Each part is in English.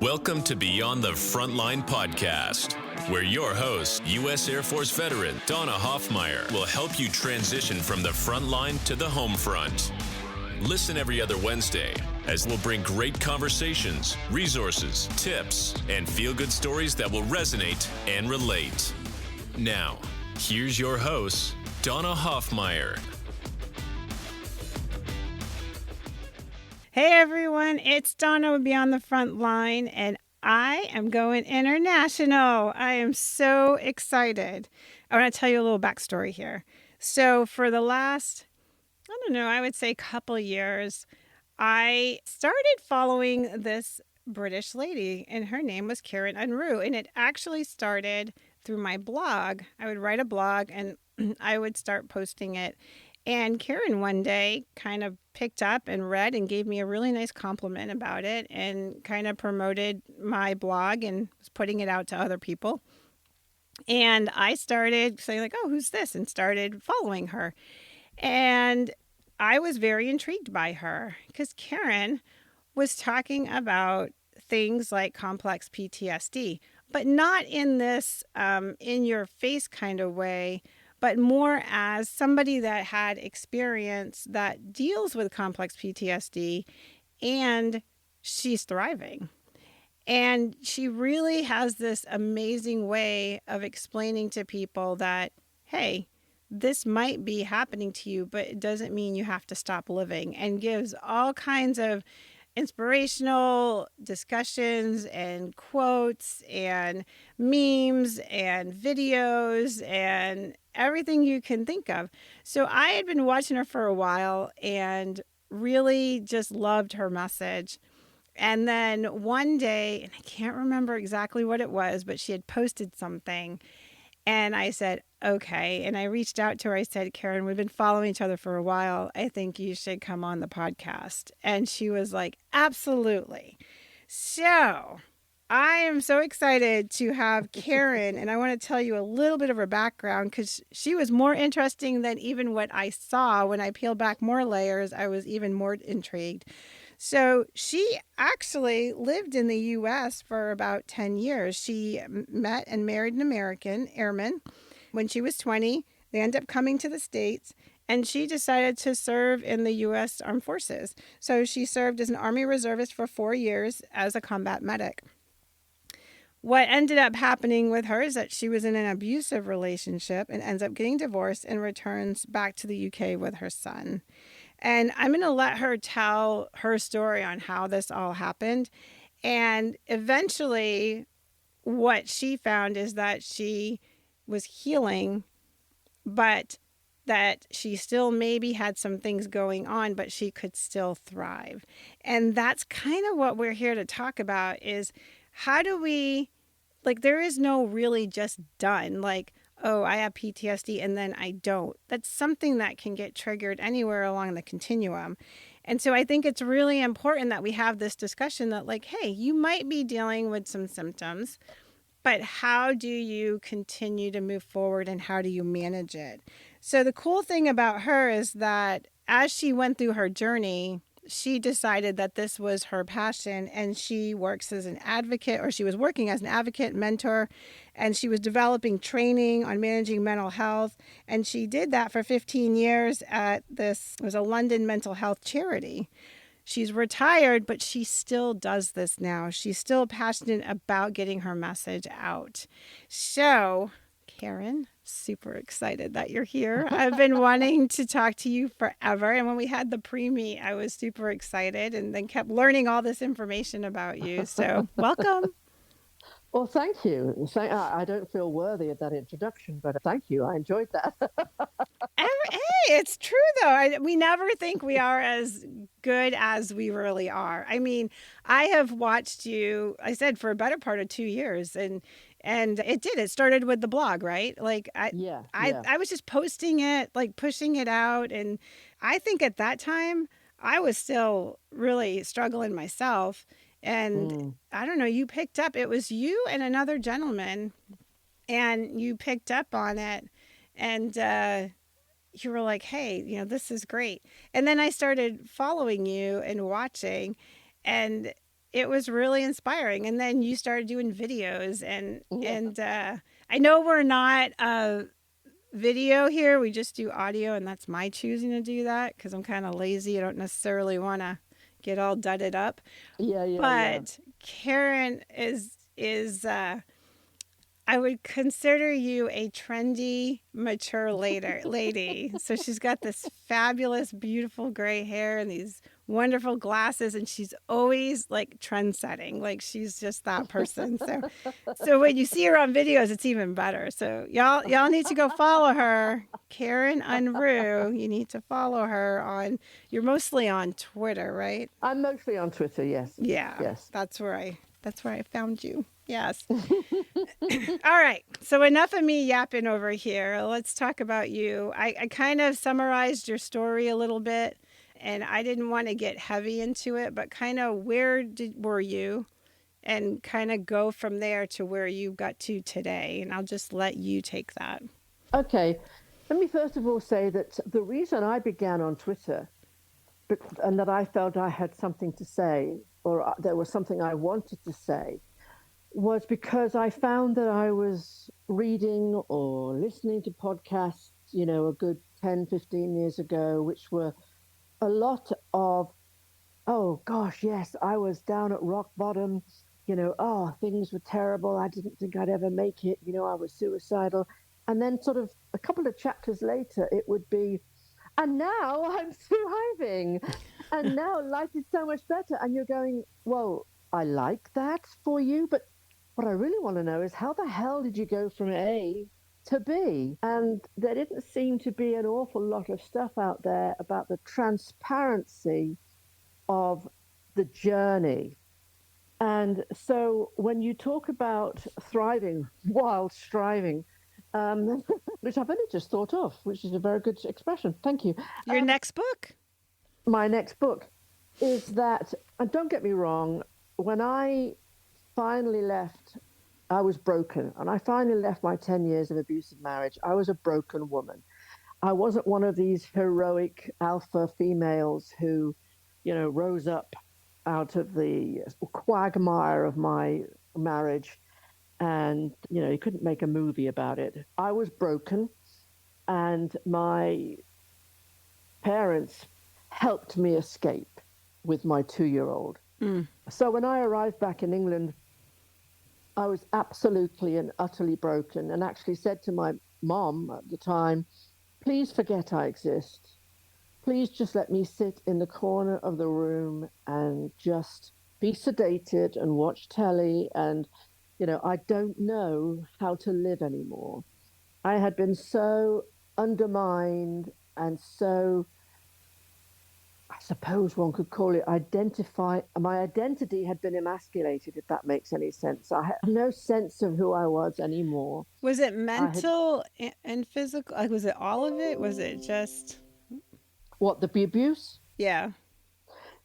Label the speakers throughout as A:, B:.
A: Welcome to Beyond the Frontline podcast, where your host, U.S. Air Force veteran Donna Hoffmeyer, will help you transition from the front line to the home front. Listen every other Wednesday as we'll bring great conversations, resources, tips, and feel-good stories that will resonate and relate. Now, here's your host, Donna Hoffmeyer.
B: Hey everyone, it's Donna with Beyond the Front Line, and I am going international. I am so excited. I want to tell you a little backstory here. So for the last, I would say couple years, I started following this British lady, and her name was Karen Unrue, and it actually started through my blog. I would write a blog, and I would start posting it. And Karen one day kind of picked up and read and gave me a really nice compliment about it and kind of promoted my blog and was putting it out to other people. And I started saying like, oh, who's this? And started following her. And I was very intrigued by her because Karen was talking about things like complex PTSD, but not in this in your face kind of way, but more as somebody that had experience that deals with complex PTSD, and she's thriving. And she really has this amazing way of explaining to people that, hey, this might be happening to you, but it doesn't mean you have to stop living, and gives all kinds of inspirational discussions and quotes and memes and videos and everything you can think of. So I had been watching her for a while and really just loved her message. And then one day, and I can't remember exactly what it was, but she had posted something. And I said, okay. And I reached out to her. I said, Karen, we've been following each other for a while. I think you should come on the podcast. And she was like, absolutely. So I am so excited to have Karen. And I want to tell you a little bit of her background because she was more interesting than even what I saw. When I peeled back more layers, I was even more intrigued. So she actually lived in the U.S. for about 10 years. She met and married an American airman. When she was 20, they ended up coming to the States, and she decided to serve in the U.S. Armed Forces. So she served as an Army reservist for 4 years as a combat medic. What ended up happening with her is that she was in an abusive relationship and ends up getting divorced and returns back to the U.K. with her son. And I'm going to let her tell her story on how this all happened. And eventually, what she found is that she was healing, but that she still maybe had some things going on, but she could still thrive. And that's kind of what we're here to talk about is how do we, there is no really just done, oh, I have PTSD and then I don't. That's something that can get triggered anywhere along the continuum. And so I think it's really important that we have this discussion that hey, you might be dealing with some symptoms, but how do you continue to move forward and how do you manage it? So the cool thing about her is that as she went through her journey, she decided that this was her passion, and she works as an advocate, or she was working as an advocate, mentor, and she was developing training on managing mental health. And she did that for 15 years it was a London mental health charity. She's retired, but she still does this now. She's still passionate about getting her message out. So, Karen, super excited that you're here. I've been wanting to talk to you forever. And when we had the pre-meet, I was super excited and then kept learning all this information about you. So welcome.
C: Well, thank you. I don't feel worthy of that introduction, but thank you. I enjoyed that.
B: Hey, it's true, though. We never think we are as good as we really are. I mean, I have watched you, I said, for a better part of 2 years. And it started with the blog, right? I was just posting it, pushing it out. And I think at that time, I was still really struggling myself. And I don't know, you picked up, it was you and another gentleman, and you picked up on it. And you were like, hey, this is great. And then I started following you and watching. And it was really inspiring. And then you started doing videos, and
C: Yeah.
B: and I know we're not video here. We just do audio, and that's my choosing to do that because I'm kind of lazy. I don't necessarily want to get all dudded up.
C: Yeah.
B: But Karen is I would consider you a trendy, mature lady. So she's got this fabulous, beautiful gray hair and these wonderful glasses, and she's always like trend setting. Like she's just that person. So when you see her on videos, it's even better. So y'all need to go follow her, Karen Unrue. You need to follow her on. You're mostly on Twitter, right?
C: I'm mostly on Twitter, yes.
B: Yeah.
C: Yes.
B: That's where I found you. Yes. All right. So enough of me yapping over here. Let's talk about you. I kind of summarized your story a little bit, and I didn't want to get heavy into it, but kind of were you, and kind of go from there to where you got to today. And I'll just let you take that.
C: Okay. Let me first of all say that the reason I began on Twitter and that I felt I had something to say, or there was something I wanted to say, was because I found that I was reading or listening to podcasts, a good 10, 15 years ago, which were a lot of, oh gosh, yes, I was down at rock bottom, things were terrible. I didn't think I'd ever make it. I was suicidal. And then sort of a couple of chapters later, it would be, and now I'm thriving. And now life is so much better. And you're going, well, I like that for you, but what I really want to know is how the hell did you go from A to B? And there didn't seem to be an awful lot of stuff out there about the transparency of the journey. And so when you talk about thriving while striving, which I've only just thought of, which is a very good expression. Thank you.
B: Your next book?
C: My next book is that, and don't get me wrong, when I finally left, I was broken. And I finally left my 10 years of abusive marriage. I was a broken woman. I wasn't one of these heroic alpha females who, rose up out of the quagmire of my marriage. And, you couldn't make a movie about it. I was broken, and my parents helped me escape with my 2-year-old. So when I arrived back in England, I was absolutely and utterly broken, and actually said to my mom at the time, please forget I exist. Please just let me sit in the corner of the room and just be sedated and watch telly. And, I don't know how to live anymore. I had been so undermined and so, I suppose one could call it my identity had been emasculated, if that makes any sense. I had no sense of who I was anymore.
B: Was it mental and physical? Like, was it all of it? Was it just...
C: What, the abuse?
B: Yeah.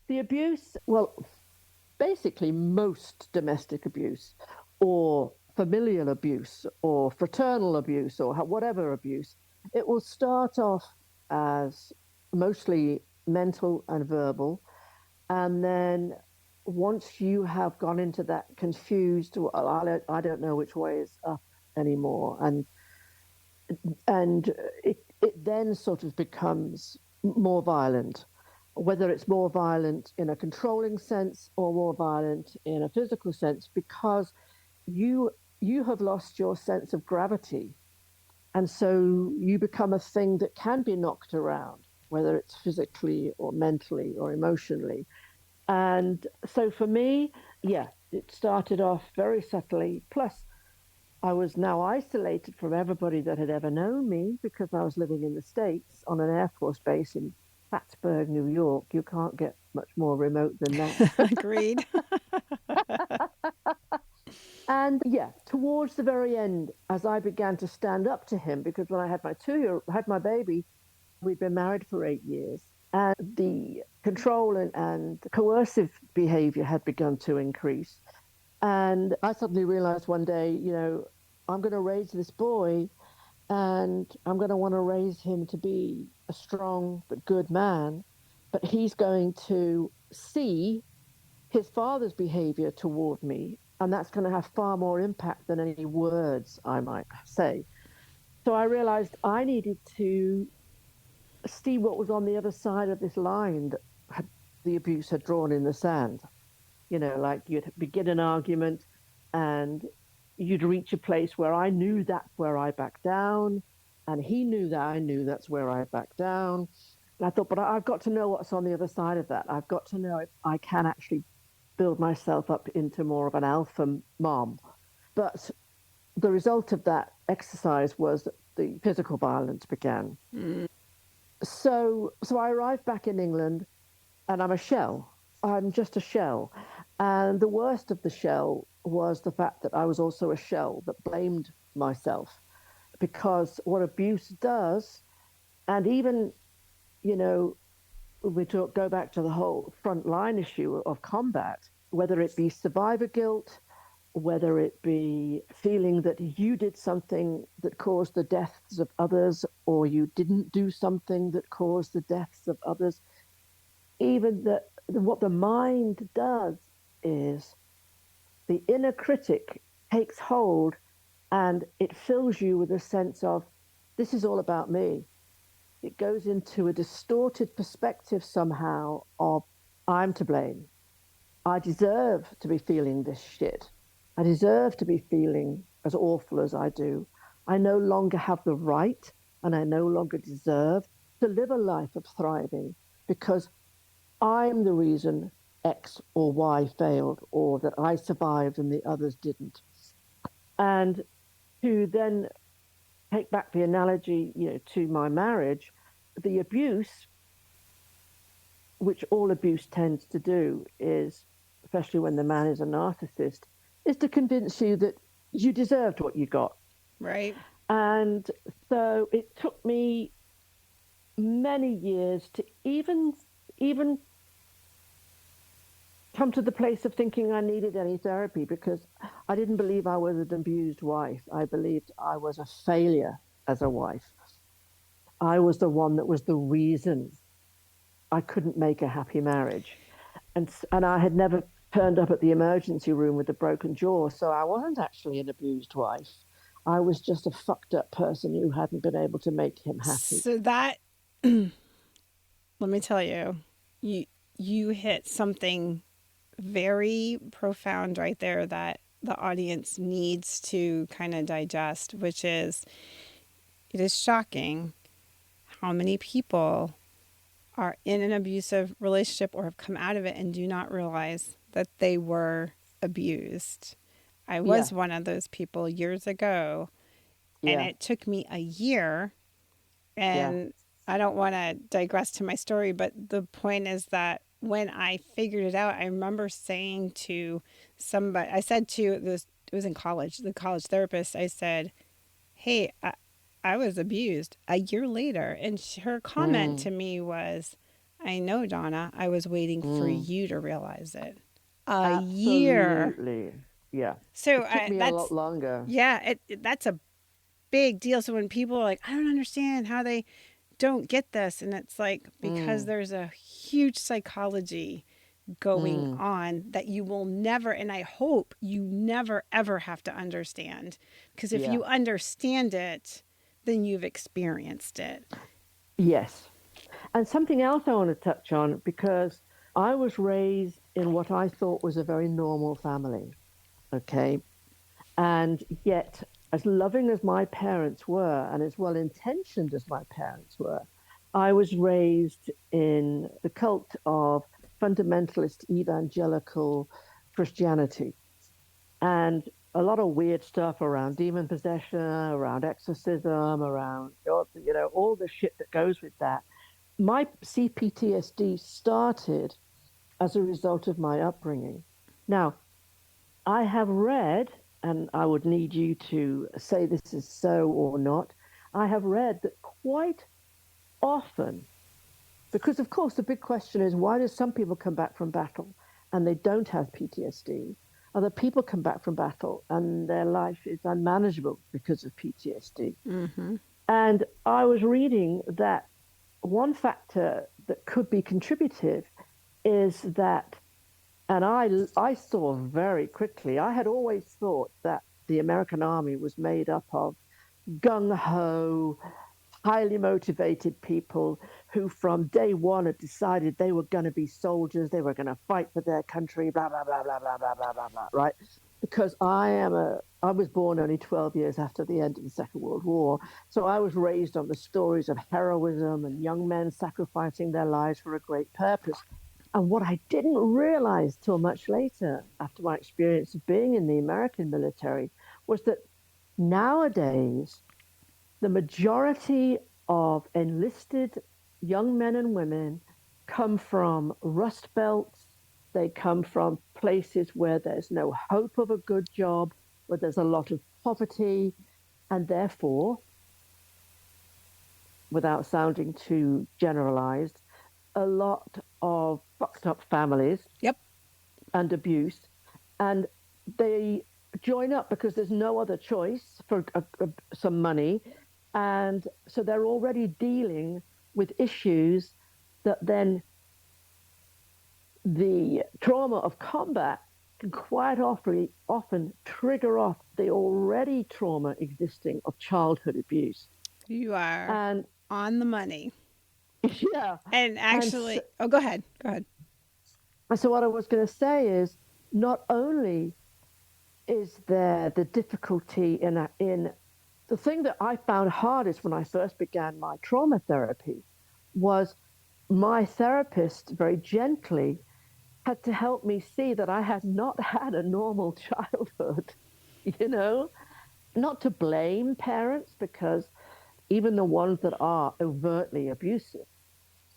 C: The abuse, well, basically most domestic abuse or familial abuse or fraternal abuse or whatever abuse, it will start off as mostly mental and verbal. And then once you have gone into that confused, well, I don't know which way is up anymore. And it then sort of becomes more violent, whether it's more violent in a controlling sense or more violent in a physical sense, because you have lost your sense of gravity. And so you become a thing that can be knocked around, whether it's physically or mentally or emotionally. And so for me, it started off very subtly. Plus, I was now isolated from everybody that had ever known me because I was living in the States on an Air Force base in Plattsburgh, New York. You can't get much more remote than that.
B: Agreed.
C: And towards the very end, as I began to stand up to him, because when I had my baby, we'd been married for 8 years, and the control and coercive behavior had begun to increase. And I suddenly realized one day, I'm going to raise this boy, and I'm going to want to raise him to be a strong but good man, but he's going to see his father's behavior toward me, and that's going to have far more impact than any words I might say. So I realized I needed to see what was on the other side of this line that the abuse had drawn in the sand. Like you'd begin an argument and you'd reach a place where I knew that's where I back down, and he knew that I knew that's where I back down. And I thought, but I've got to know what's on the other side of that. I've got to know if I can actually build myself up into more of an alpha mom. But the result of that exercise was that the physical violence began. So I arrived back in England, and I'm a shell. I'm just a shell. And the worst of the shell was the fact that I was also a shell that blamed myself, because what abuse does, and even, go back to the whole frontline issue of combat, whether it be survivor guilt, whether it be feeling that you did something that caused the deaths of others, or you didn't do something that caused the deaths of others, even what the mind does is the inner critic takes hold, and it fills you with a sense of, this is all about me. It goes into a distorted perspective somehow of, I'm to blame. I deserve to be feeling this shit. I deserve to be feeling as awful as I do. I no longer have the right, and I no longer deserve to live a life of thriving, because I'm the reason X or Y failed, or that I survived and the others didn't. And to then take back the analogy, to my marriage, the abuse, which all abuse tends to do, is, especially when the man is a narcissist, is to convince you that you deserved what you got.
B: Right.
C: And so it took me many years to even come to the place of thinking I needed any therapy, because I didn't believe I was an abused wife. I believed I was a failure as a wife. I was the one that was the reason I couldn't make a happy marriage. And I had never turned up at the emergency room with a broken jaw, so I wasn't actually an abused wife. I was just a fucked up person who hadn't been able to make him happy.
B: So that, let me tell you, you hit something very profound right there that the audience needs to kind of digest, which is, it is shocking how many people are in an abusive relationship or have come out of it and do not realize that they were abused. I was one of those people years ago, and it took me a year, and I don't want to digress to my story, but the point is that when I figured it out, I remember saying to somebody, I said to this, it was in college, the college therapist, I said, hey, I was abused a year later. And her comment to me was, I know, Donna, I was waiting for you to realize it. Year.
C: Absolutely. Yeah.
B: So
C: it took me a lot longer.
B: Yeah, that's a big deal. So when people are like, I don't understand how they don't get this, and it's like, because there's a huge psychology going on that you will never, and I hope you never ever have to understand, because if you understand it, then you've experienced it.
C: Yes. And something else I want to touch on, because I was raised in what I thought was a very normal family, okay? And yet, as loving as my parents were, and as well-intentioned as my parents were, I was raised in the cult of fundamentalist evangelical Christianity. And a lot of weird stuff around demon possession, around exorcism, around, all the shit that goes with that. My CPTSD started as a result of my upbringing. Now, I have read, and I would need you to say this is so or not, I have read that quite often, because of course the big question is, why do some people come back from battle and they don't have PTSD? Other people come back from battle and their life is unmanageable because of PTSD. And I was reading that one factor that could be contributive is that And I saw very quickly, I had always thought that the American army was made up of gung-ho, highly motivated people who from day one had decided they were going to be soldiers, they were going to fight for their country, blah, blah, blah, blah, blah, blah, blah, blah, blah, right? Because I was born only 12 years after the end of the Second World War. So I was raised on the stories of heroism and young men sacrificing their lives for a great purpose. And what I didn't realize till much later, after my experience of being in the American military, was that nowadays, the majority of enlisted young men and women come from rust belts. They come from places where there's no hope of a good job, where there's a lot of poverty, and therefore, without sounding too generalized, a lot of fucked up families.
B: Yep.
C: And abuse. And they join up because there's no other choice for some money. And so they're already dealing with issues that then the trauma of combat can quite often trigger off the already trauma existing of childhood abuse.
B: You are
C: And
B: on the money.
C: yeah.
B: And actually, go ahead. Go ahead.
C: So what I was going to say is, not only is there the difficulty in the thing that I found hardest when I first began my trauma therapy was my therapist very gently had to help me see that I had not had a normal childhood, not to blame parents, because even the ones that are overtly abusive,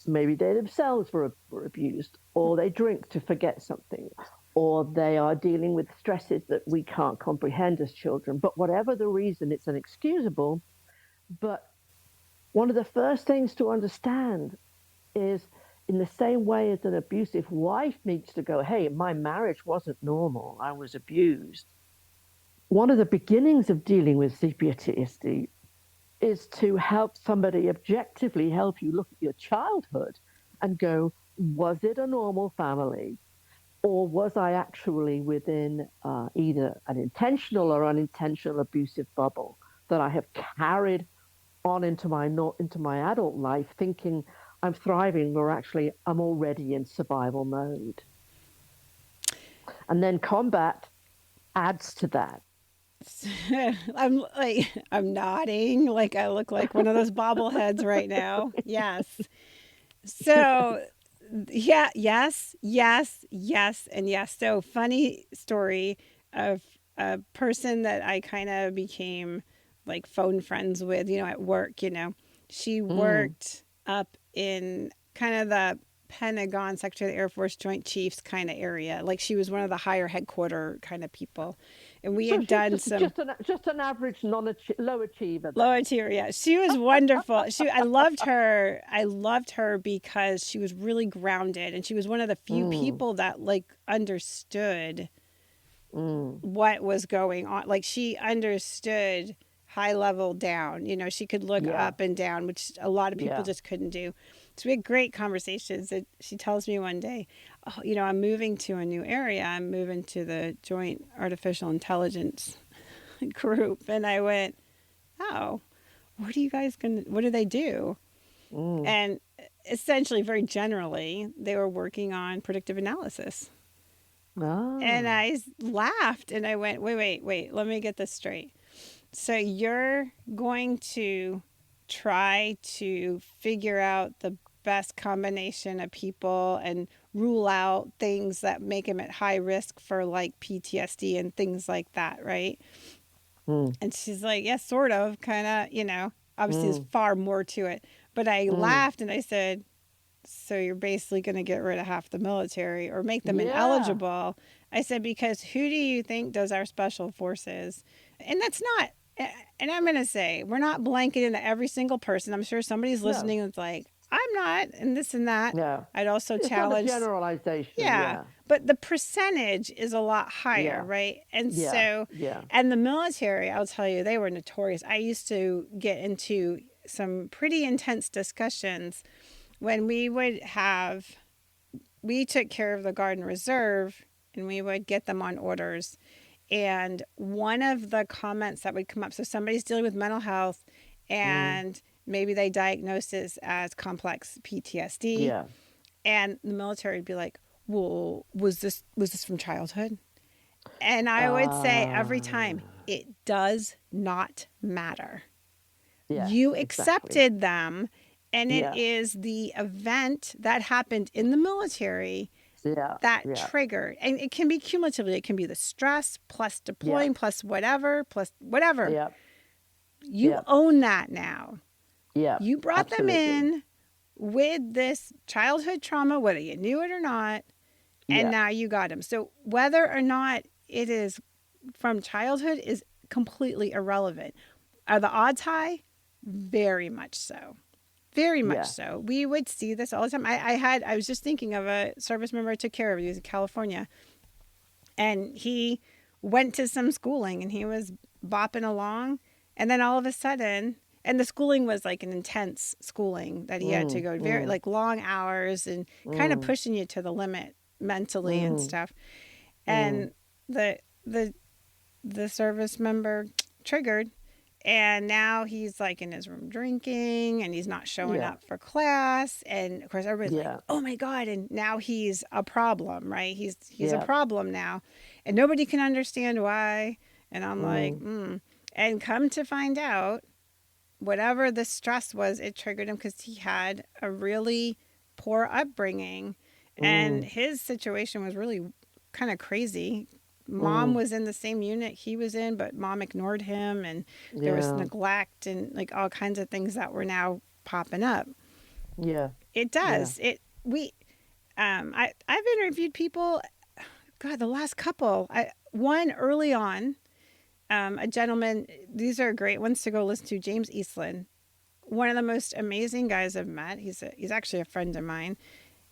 C: maybe they themselves were abused, or they drink to forget something, or they are dealing with stresses that we can't comprehend as children. But whatever the reason, it's inexcusable. But one of the first things to understand is, in the same way as an abusive wife needs to go, hey, my marriage wasn't normal, I was abused. One of the beginnings of dealing with Ptsd is to help somebody objectively help you look at your childhood and go, was it a normal family? Or was I actually within either an intentional or unintentional abusive bubble that I have carried on into my adult life, thinking I'm thriving, or actually I'm already in survival mode? And then combat adds to that.
B: I'm nodding like I look like one of those bobbleheads right now. Yes. So yeah, yes, and yes. So funny story of a person that I kind of became like phone friends with, at work, she worked up in kind of the Pentagon, Secretary of the Air Force, Joint Chiefs kind of area. Like she was one of the higher headquarter kind of people. And we had done
C: just an average low achiever.
B: Low achiever, yeah. She was wonderful. I loved her. I loved her because she was really grounded, and she was one of the few people that like understood what was going on. Like she understood high level down. She could look up and down, which a lot of people just couldn't do. So we had great conversations. And she tells me one day, oh, I'm moving to a new area. I'm moving to the Joint Artificial Intelligence group. And I went, oh, what do they do? And essentially, very generally, they were working on predictive analysis. Oh. And I laughed and I went, wait, let me get this straight. So you're going to try to figure out the best combination of people and rule out things that make them at high risk for like PTSD and things like that, right? And she's like, yeah, sort of, kind of, obviously there's far more to it. But I laughed and I said, so you're basically going to get rid of half the military or make them ineligible. I said, because who do you think does our special forces? And that's not, and I'm going to say, we're not blanketing every single person. I'm sure somebody's listening that's like, I'm not, and this and that.
C: Yeah.
B: I'd also
C: it's
B: challenge.
C: Not a generalization.
B: Yeah. But the percentage is a lot higher, right? And and the military, I'll tell you, they were notorious. I used to get into some pretty intense discussions when we took care of the Guard and Reserve and we would get them on orders. And one of the comments that would come up, so somebody's dealing with mental health and maybe they diagnose this as complex PTSD.
C: Yeah.
B: And the military would be like, well, was this from childhood? And I would say every time, it does not matter.
C: Yeah,
B: You
C: exactly.
B: accepted them, and it
C: Yeah.
B: is the event that happened in the military
C: Yeah.
B: that
C: Yeah.
B: triggered. And it can be cumulatively. It can be the stress plus deploying
C: Yeah.
B: plus whatever.
C: Yeah.
B: You
C: Yeah.
B: own that now.
C: Yeah.
B: You brought
C: Absolutely.
B: them in with this childhood trauma, whether you knew it or not, and
C: Yeah.
B: now you got them. So whether or not it is from childhood is completely irrelevant. Are the odds high? Very much so. Very much
C: Yeah.
B: so. We would see this all the time. I was just thinking of a service member I took care of. He was in California. And he went to some schooling and he was bopping along. And then all of a sudden, and the schooling was like an intense schooling that he had to go very like long hours and kind of pushing you to the limit mentally and stuff. And the service member triggered, and now he's like in his room drinking and he's not showing up for class, and of course everybody's like, oh my god, and now he's a problem, right? He's a problem now, and nobody can understand why. And I'm like, and come to find out, whatever the stress was, it triggered him because he had a really poor upbringing, and his situation was really kind of crazy. Mom was in the same unit he was in, but mom ignored him, and there was neglect and like all kinds of things that were now popping up.
C: Yeah.
B: It does. I've interviewed people, God, the last couple. One early on, a gentleman, these are great ones to go listen to, James Eastland. One of the most amazing guys I've met. He's actually a friend of mine.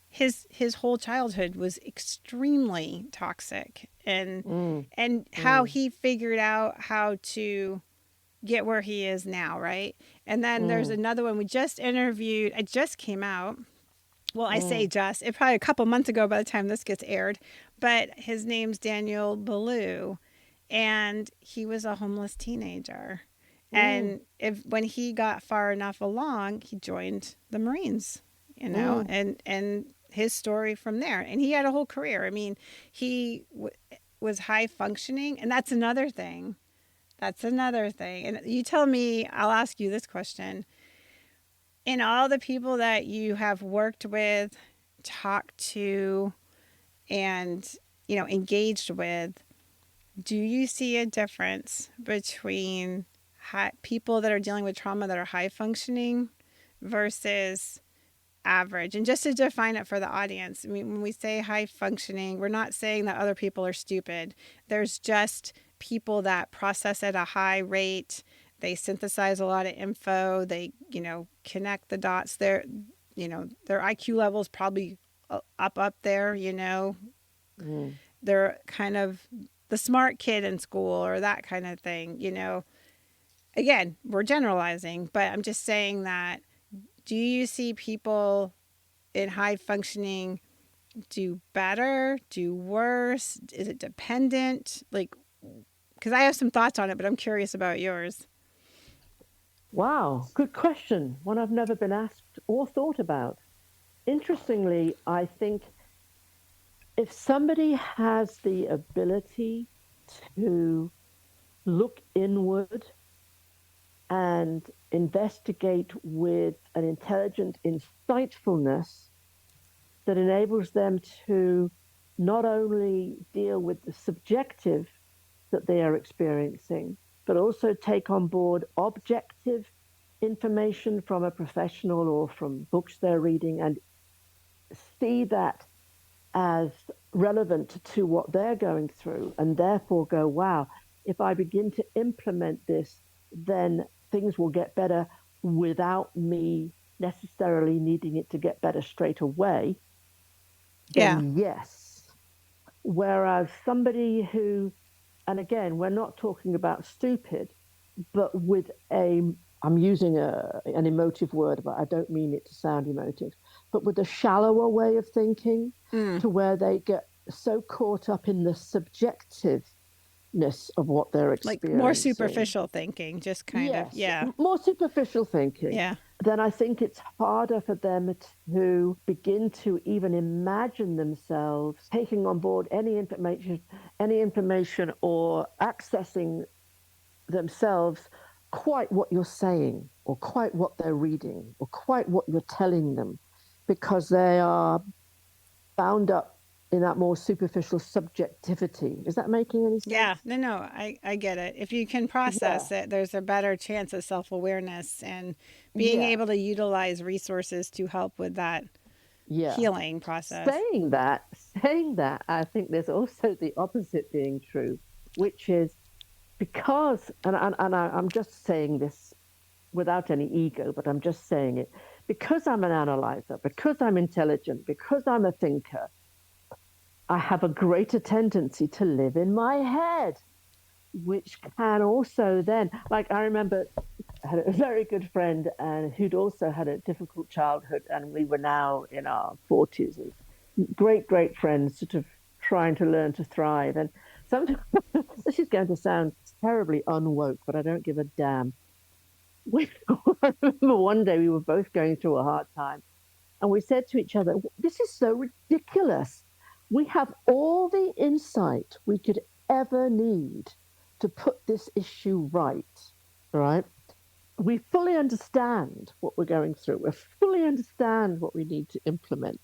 B: His whole childhood was extremely toxic, and how he figured out how to get where he is now, right? And then there's another one we just interviewed. It just came out. Well, I say just. It probably a couple months ago by the time this gets aired. But his name's Daniel Ballou, and he was a homeless teenager. And when he got far enough along, he joined the Marines, you know, and his story from there. And he had a whole career. I mean, he was high functioning. And that's another thing. And you tell me, I'll ask you this question. In all the people that you have worked with, talked to, and, you know, engaged with, do you see a difference between people that are dealing with trauma that are high functioning versus average? And just to define it for the audience, I mean, when we say high functioning, we're not saying that other people are stupid. There's just people that process at a high rate. They synthesize a lot of info. They, you know, connect the dots. Their IQ level is probably up there, you know. They're kind of the smart kid in school or that kind of thing, you know. Again, we're generalizing, but I'm just saying that, do you see people in high functioning do better, do worse? Is it dependent? Like, because I have some thoughts on it, but I'm curious about yours.
C: Wow, good question. One I've never been asked or thought about. Interestingly, I think if somebody has the ability to look inward and investigate with an intelligent insightfulness that enables them to not only deal with the subjective that they are experiencing, but also take on board objective information from a professional or from books they're reading and see that as relevant to what they're going through, and therefore go, wow, if I begin to implement this, then things will get better without me necessarily needing it to get better straight away. Then yes. Whereas somebody who, and again, we're not talking about stupid, but with I'm using an emotive word, but I don't mean it to sound emotive, but with a shallower way of thinking, to where they get so caught up in the subjectiveness of what they're experiencing.
B: Like more superficial thinking, just kind of,
C: more superficial thinking.
B: Yeah.
C: Then I think it's harder for them to begin to even imagine themselves taking on board any information or accessing themselves quite what you're saying or quite what they're reading or quite what you're telling them, because they are bound up in that more superficial subjectivity. Is that making any sense?
B: Yeah, no, I get it. If you can process it, there's a better chance of self-awareness and being able to utilize resources to help with that healing process.
C: Saying that, I think there's also the opposite being true, which is because, and I'm just saying this without any ego, but I'm just saying it, because I'm an analyzer, because I'm intelligent, because I'm a thinker, I have a greater tendency to live in my head, which can also then, like I remember I had a very good friend and who'd also had a difficult childhood, and we were now in our 40s, and great friends, sort of trying to learn to thrive. And sometimes, this is going to sound terribly unwoke, but I don't give a damn. I remember one day we were both going through a hard time, and we said to each other, "This is so ridiculous. We have all the insight we could ever need to put this issue right? We fully understand what we're going through. We fully understand what we need to implement,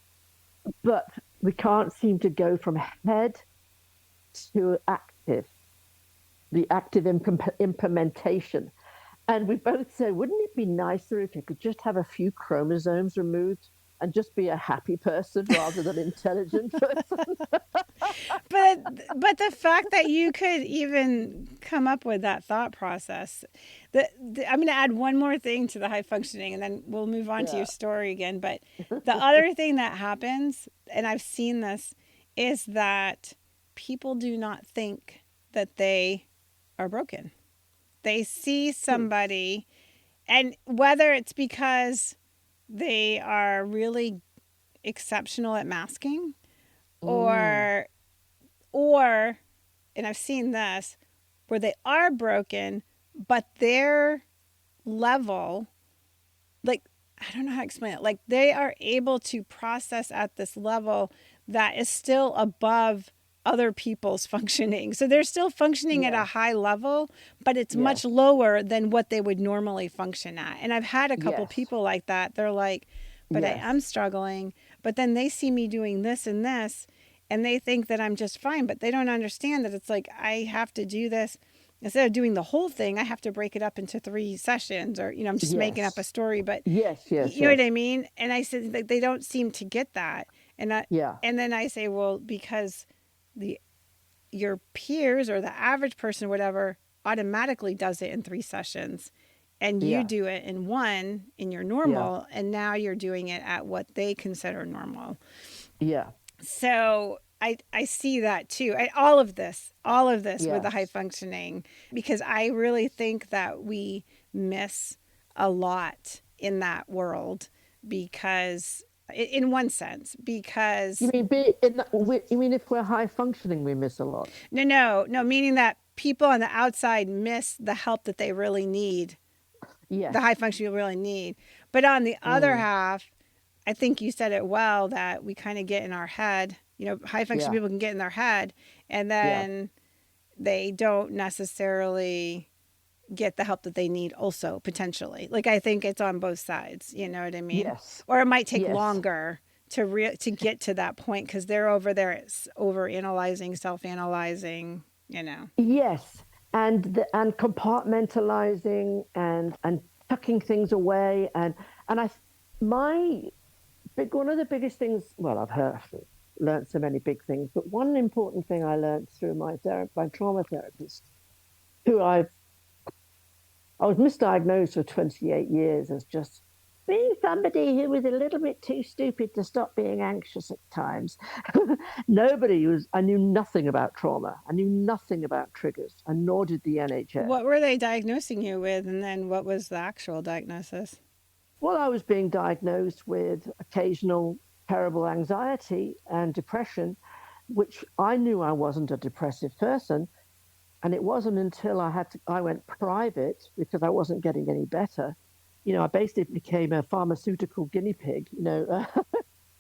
C: but we can't seem to go from head to active, the active implementation." And we both said, wouldn't it be nicer if you could just have a few chromosomes removed and just be a happy person rather than intelligent person?
B: But the fact that you could even come up with that thought process, I'm going to add one more thing to the high functioning, and then we'll move on to your story again. But the other thing that happens, and I've seen this, is that people do not think that they are broken. They see somebody, and whether it's because they are really exceptional at masking, or, and I've seen this, where they are broken, but their level, like, I don't know how to explain it. Like, they are able to process at this level that is still above other people's functioning. So they're still functioning at a high level, but it's much lower than what they would normally function at. And I've had a couple people like that. They're like, but I am struggling. But then they see me doing this and this, and they think that I'm just fine. But they don't understand that it's like, I have to do this. Instead of doing the whole thing, I have to break it up into 3 sessions, or, I'm just making up a story. But you know what I mean? And I said, like, they don't seem to get that. And and then I say, well, because your peers or the average person, whatever, automatically does it in 3 sessions, and you do it in 1 in your normal, and now you're doing it at what they consider normal. So I see that too. All of this with the high functioning, because I really think that we miss a lot in that world, because in one sense, because
C: you mean if we're high functioning, we miss a lot?
B: No, meaning that people on the outside miss the help that they really need. The high functioning really need. But on the other half, I think you said it well, that we kind of get in our head. High functioning people can get in their head, and then they don't necessarily get the help that they need also, potentially. Like, I think it's on both sides, you know what I mean? Or it might take longer to get to that point, because they're over there, it's over-analyzing, self-analyzing,
C: Yes, and compartmentalizing and tucking things away, and one of the biggest things, well, I've learned so many big things, but one important thing I learned through my trauma therapist, who I was misdiagnosed for 28 years as just being somebody who was a little bit too stupid to stop being anxious at times. I knew nothing about trauma. I knew nothing about triggers, and nor did the NHS.
B: What were they diagnosing you with, and then what was the actual diagnosis?
C: Well, I was being diagnosed with occasional terrible anxiety and depression, which I knew I wasn't a depressive person. And it wasn't until I went private because I wasn't getting any better. I basically became a pharmaceutical guinea pig,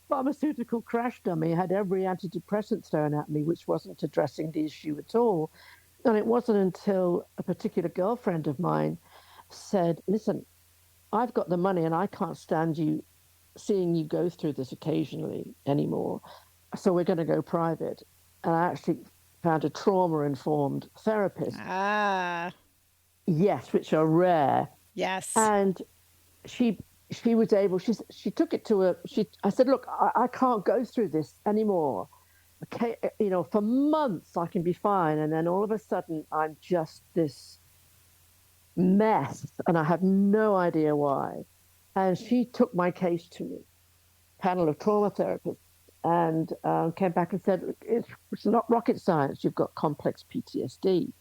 C: pharmaceutical crash dummy. I had every antidepressant thrown at me, which wasn't addressing the issue at all. And it wasn't until a particular girlfriend of mine said, listen, I've got the money and I can't stand seeing you go through this occasionally anymore. So we're going to go private. And I actually found a trauma-informed therapist.
B: Ah.
C: Yes, which are rare.
B: Yes.
C: And she was able, she took it to I said, look, I can't go through this anymore. Okay, for months I can be fine. And then all of a sudden I'm just this mess and I have no idea why. And she took my case to a panel of trauma therapists and came back and said, it's not rocket science. You've got complex PTSD.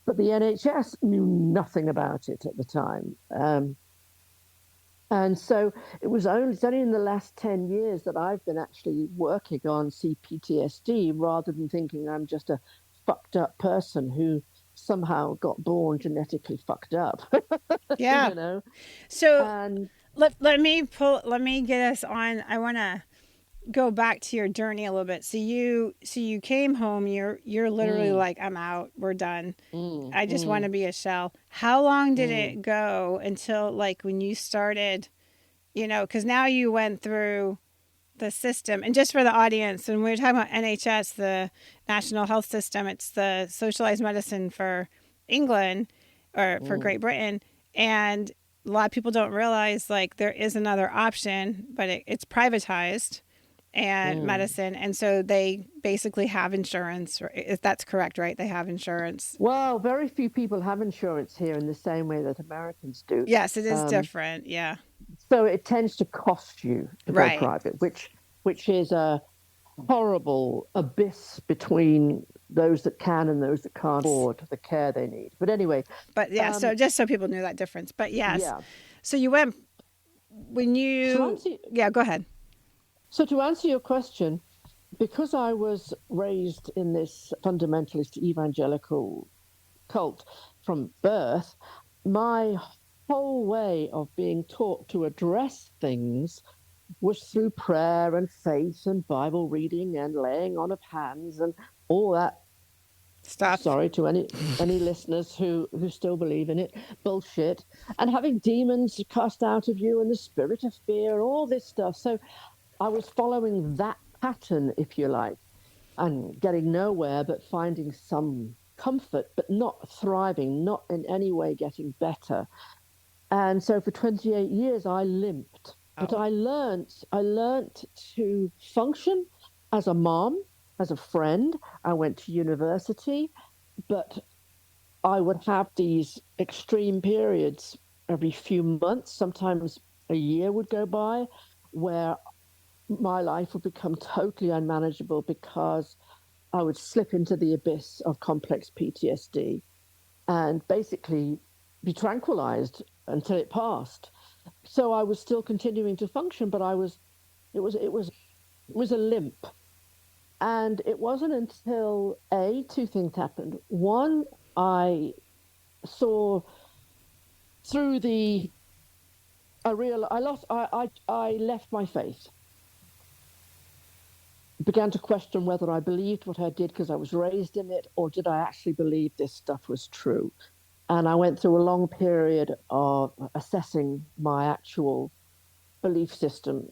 C: But the NHS knew nothing about it at the time. And so it's only in the last 10 years that I've been actually working on CPTSD rather than thinking I'm just a fucked up person who somehow got born genetically fucked up.
B: Yeah. So let me get us on. I want to go back to your journey a little bit. So you came home, you're literally like, I'm out, we're done. I just want to be a shell. How long did it go until like when you started, because now you went through the system, and just for the audience, when we're talking about NHS, the National Health System, it's the socialized medicine for England or for Great Britain. And a lot of people don't realize like there is another option, but it's privatized and medicine. And so they basically have insurance, if that's correct, right? They have insurance.
C: Well, very few people have insurance here in the same way that Americans do.
B: Yes, it is different. Yeah.
C: So it tends to cost you to go private, which is a horrible abyss between those that can and those that can't afford the care they need. But anyway.
B: But yeah, so just so people knew that difference. But yes. Yeah. So you went when you. Go ahead.
C: So to answer your question, because I was raised in this fundamentalist evangelical cult from birth, my whole way of being taught to address things was through prayer and faith and Bible reading and laying on of hands and all that
B: stuff.
C: Sorry to any listeners who still believe in it, bullshit, and having demons cast out of you and the spirit of fear, all this stuff. So I was following that pattern, if you like, and getting nowhere but finding some comfort, but not thriving, not in any way getting better. And so for 28 years, I limped. But I learned to function as a mom, as a friend. I went to university, but I would have these extreme periods every few months. Sometimes a year would go by where my life would become totally unmanageable because I would slip into the abyss of complex PTSD and basically be tranquilized until it passed. So I was still continuing to function, but it was a limp. And it wasn't until two things happened. One, I saw through I left my faith. Began to question whether I believed what I did because I was raised in it, or did I actually believe this stuff was true? And I went through a long period of assessing my actual belief system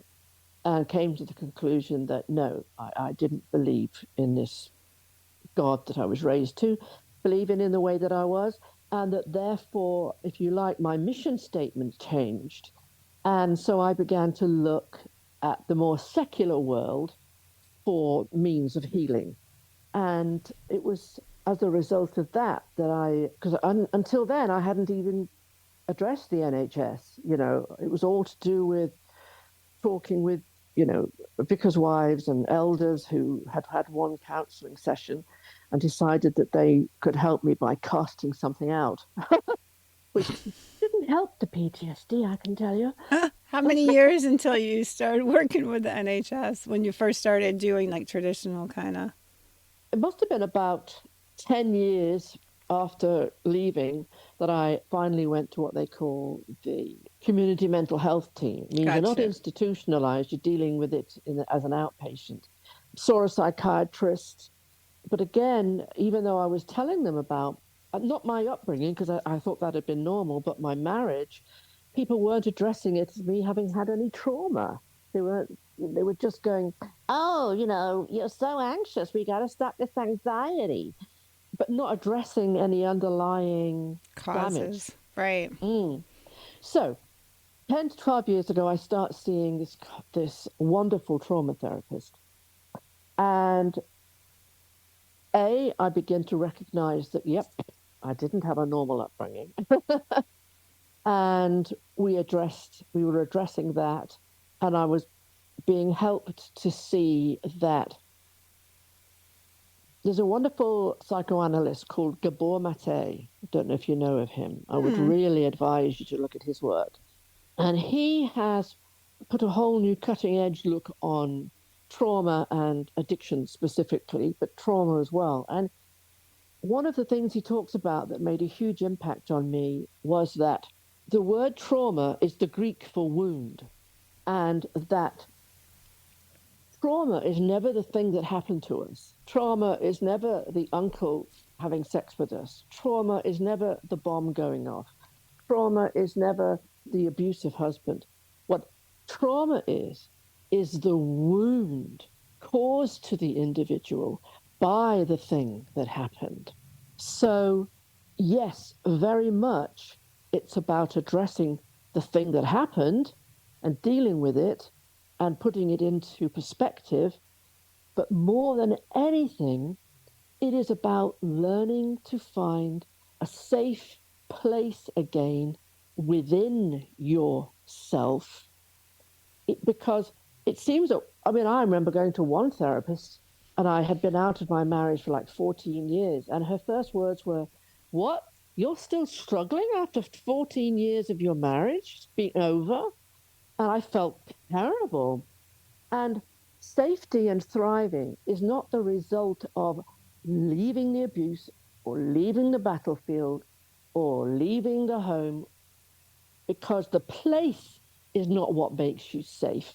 C: and came to the conclusion that no, I didn't believe in this God that I was raised to, believe in the way that I was, and that therefore, if you like, my mission statement changed. And so I began to look at the more secular world for means of healing. And it was as a result of that because until then I hadn't even addressed the NHS. It was all to do with talking with, vicars' wives and elders who had had one counselling session and decided that they could help me by casting something out, which didn't help the PTSD, I can tell you.
B: How many years until you started working with the NHS when you first started doing like traditional kind of?
C: It must have been about 10 years after leaving that I finally went to what they call the community mental health team. It means you're not
B: Gotcha.
C: institutionalized, you're dealing with it as an outpatient. Saw a psychiatrist, but again, even though I was telling them about, not my upbringing, because I thought that had been normal, but my marriage, people weren't addressing it as me having had any trauma. They were just going, oh, you're so anxious, we got to stop this anxiety, but not addressing any underlying damage.
B: Causes. Right.
C: So 10 to 12 years ago, I start seeing this wonderful trauma therapist. And I begin to recognize that, yep, I didn't have a normal upbringing. And we were addressing that. And I was being helped to see that there's a wonderful psychoanalyst called Gabor Mate. I don't know if you know of him. I would really advise you to look at his work. And he has put a whole new cutting edge look on trauma and addiction specifically, but trauma as well. And one of the things he talks about that made a huge impact on me was that the word trauma is the Greek for wound, and that trauma is never the thing that happened to us. Trauma is never the uncle having sex with us. Trauma is never the bomb going off. Trauma is never the abusive husband. What trauma is the wound caused to the individual by the thing that happened. So, yes, very much it's about addressing the thing that happened and dealing with it and putting it into perspective. But more than anything, it is about learning to find a safe place again within yourself. Because it seems that, I remember going to one therapist, and I had been out of my marriage for like 14 years. And her first words were, what? You're still struggling after 14 years of your marriage being over? And I felt terrible. And safety and thriving is not the result of leaving the abuse or leaving the battlefield or leaving the home, because the place is not what makes you safe.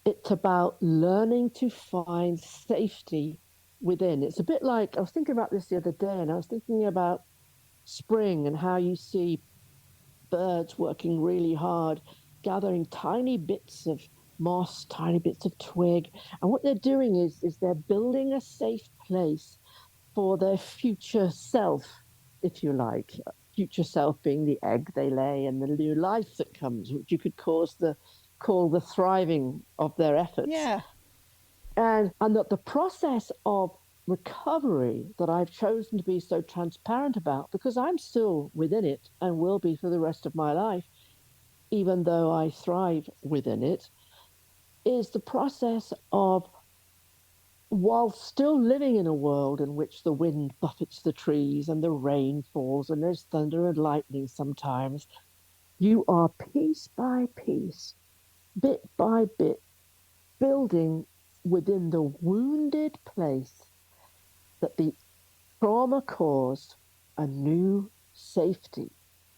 C: It's about learning to find safety within. It's a bit like, I was thinking about this the other day, and I was thinking about spring and how you see birds working really hard, gathering tiny bits of moss, tiny bits of twig. And what they're doing is they're building a safe place for their future self, if you like. Future self being the egg they lay and the new life that comes, which you could call the thriving of their efforts.
B: Yeah.
C: And that the process of recovery that I've chosen to be so transparent about, because I'm still within it and will be for the rest of my life, even though I thrive within it, is the process of, while still living in a world in which the wind buffets the trees and the rain falls and there's thunder and lightning sometimes, you are piece by piece, bit by bit, building within the wounded place that the trauma caused a new safety.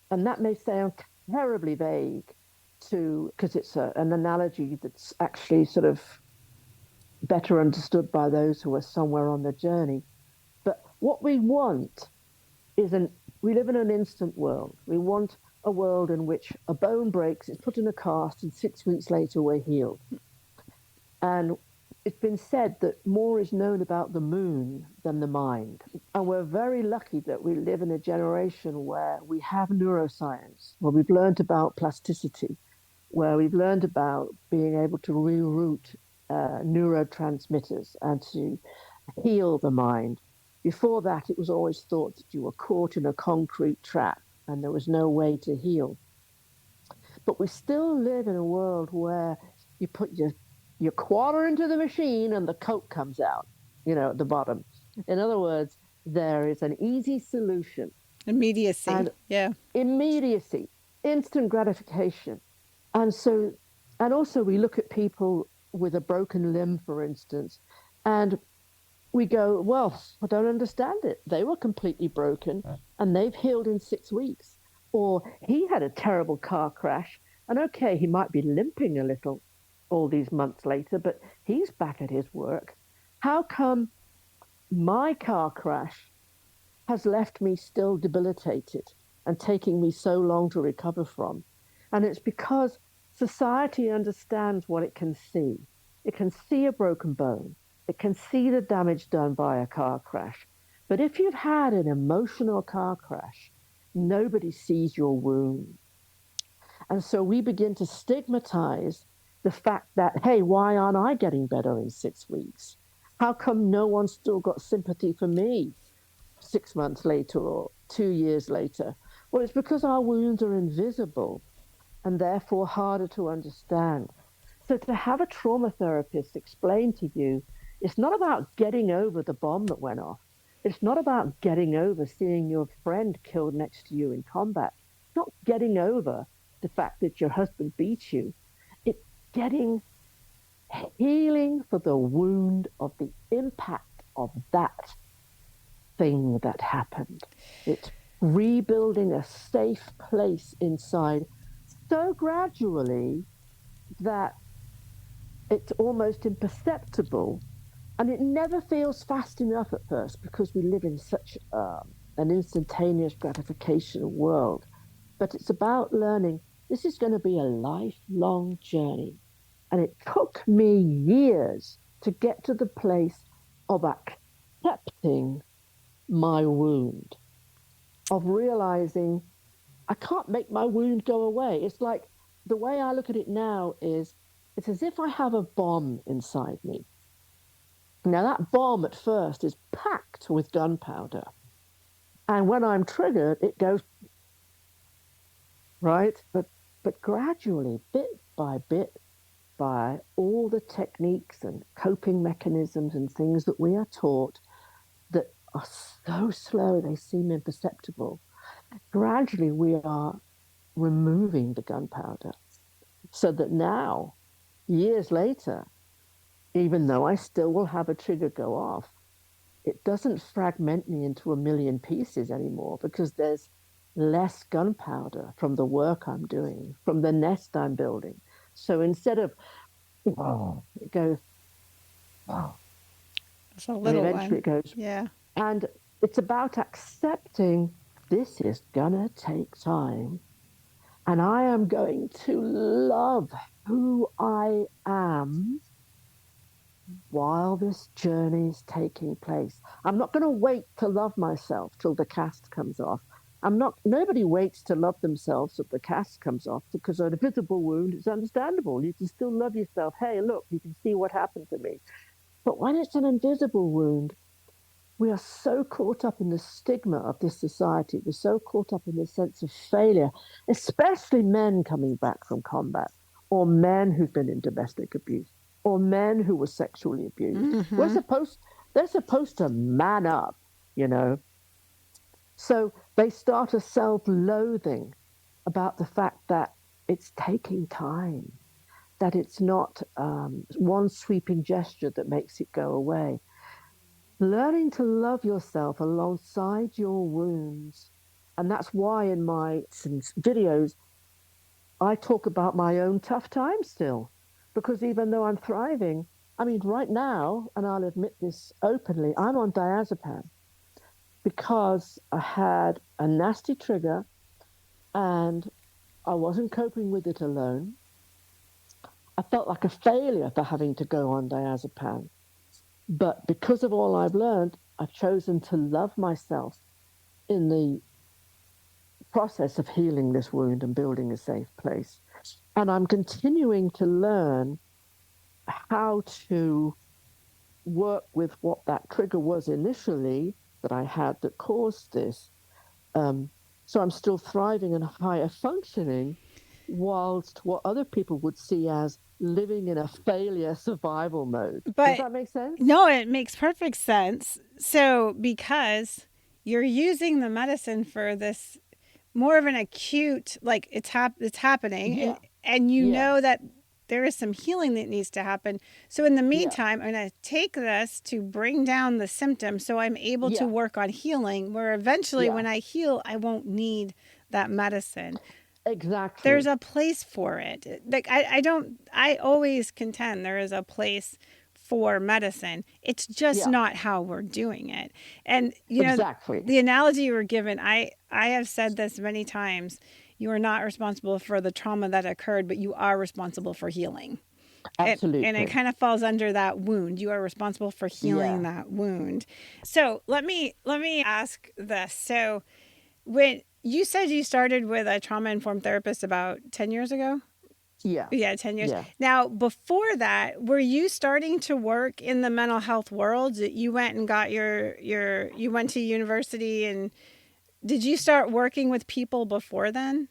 C: And that may sound terribly vague because it's an analogy that's actually sort of better understood by those who are somewhere on the journey. But what we want is we live in an instant world. We want a world in which a bone breaks, it's put in a cast, and 6 weeks later we're healed. And it's been said that more is known about the moon than the mind. And we're very lucky that we live in a generation where we have neuroscience, where we've learned about plasticity, where we've learned about being able to reroute neurotransmitters and to heal the mind. Before that, it was always thought that you were caught in a concrete trap and there was no way to heal. But we still live in a world where you put your quarter into the machine and the Coke comes out, at the bottom. In other words, there is an easy solution.
B: Immediacy.
C: And
B: yeah.
C: Immediacy, instant gratification. And so And also we look at people with a broken limb, for instance, and we go, well, I don't understand it. They were completely broken and they've healed in 6 weeks. Or he had a terrible car crash. And okay, he might be limping a little all these months later, but he's back at his work. How come my car crash has left me still debilitated and taking me so long to recover from? And it's because society understands what it can see. It can see a broken bone. It can see the damage done by a car crash. But if you've had an emotional car crash, nobody sees your wound. And so we begin to stigmatize the fact that, hey, why aren't I getting better in 6 weeks? How come no one's still got sympathy for me 6 months later or 2 years later? Well, it's because our wounds are invisible and therefore harder to understand. So to have a trauma therapist explain to you, it's not about getting over the bomb that went off. It's not about getting over seeing your friend killed next to you in combat. It's not getting over the fact that your husband beat you. It's healing for the wound of the impact of that thing that happened. It's rebuilding a safe place inside so gradually that it's almost imperceptible, and it never feels fast enough at first because we live in such an instantaneous gratification world. But it's about learning this is going to be a lifelong journey. And it took me years to get to the place of accepting my wound, of realizing I can't make my wound go away. It's like the way I look at it now is it's as if I have a bomb inside me. Now, that bomb at first is packed with gunpowder. And when I'm triggered, it goes, right? But gradually, bit by bit, by all the techniques and coping mechanisms and things that we are taught that are so slow, they seem imperceptible. Gradually, we are removing the gunpowder so that now, years later, even though I still will have a trigger go off, it doesn't fragment me into a million pieces anymore because there's less gunpowder from the work I'm doing, from the nest I'm building. So instead of, it goes,
B: it's a little
C: and eventually
B: one.
C: It goes,
B: yeah.
C: And it's about accepting this is gonna take time, and I am going to love who I am while this journey is taking place. I'm not going to wait to love myself till the cast comes off. Nobody waits to love themselves till the cast comes off because a visible wound is understandable. You can still love yourself. Hey, look, you can see what happened to me. But when it's an invisible wound, we are so caught up in the stigma of this society. We're so caught up in the sense of failure, especially men coming back from combat, or men who've been in domestic abuse, or men who were sexually abused.
B: Mm-hmm.
C: They're supposed to man up, you know. So they start a self-loathing about the fact that it's taking time, that it's not one sweeping gesture that makes it go away. Learning to love yourself alongside your wounds. And that's why in my videos, I talk about my own tough times still. Because even though I'm thriving, I mean, right now, and I'll admit this openly, I'm on diazepam because I had a nasty trigger and I wasn't coping with it alone. I felt like a failure for having to go on diazepam. But because of all I've learned, I've chosen to love myself in the process of healing this wound and building a safe place. And I'm continuing to learn how to work with what that trigger was initially that I had that caused this. So I'm still thriving and higher functioning, whilst what other people would see as living in a failure survival mode.
B: But
C: does that make sense?
B: No, it makes perfect sense. So because you're using the medicine for this more of an acute, like it's happening,
C: Yeah.
B: and you know that there is some healing that needs to happen. So in the meantime, I'm going to take this to bring down the symptoms so I'm able to work on healing, where eventually when I heal, I won't need that medicine.
C: Exactly.
B: There's a place for it. Like I always contend there is a place for medicine. It's just not how we're doing it. And you know, the analogy you were given, I have said this many times, you are not responsible for the trauma that occurred, but you are responsible for healing.
C: Absolutely.
B: And it kind of falls under that wound. You are responsible for healing that wound. So let me ask this. So when you said you started with a trauma-informed therapist about 10 years ago? Yeah, 10 years. Yeah. Now, before that, were you starting to work in the mental health world? You went and got you went to university, and did you start working with people before then?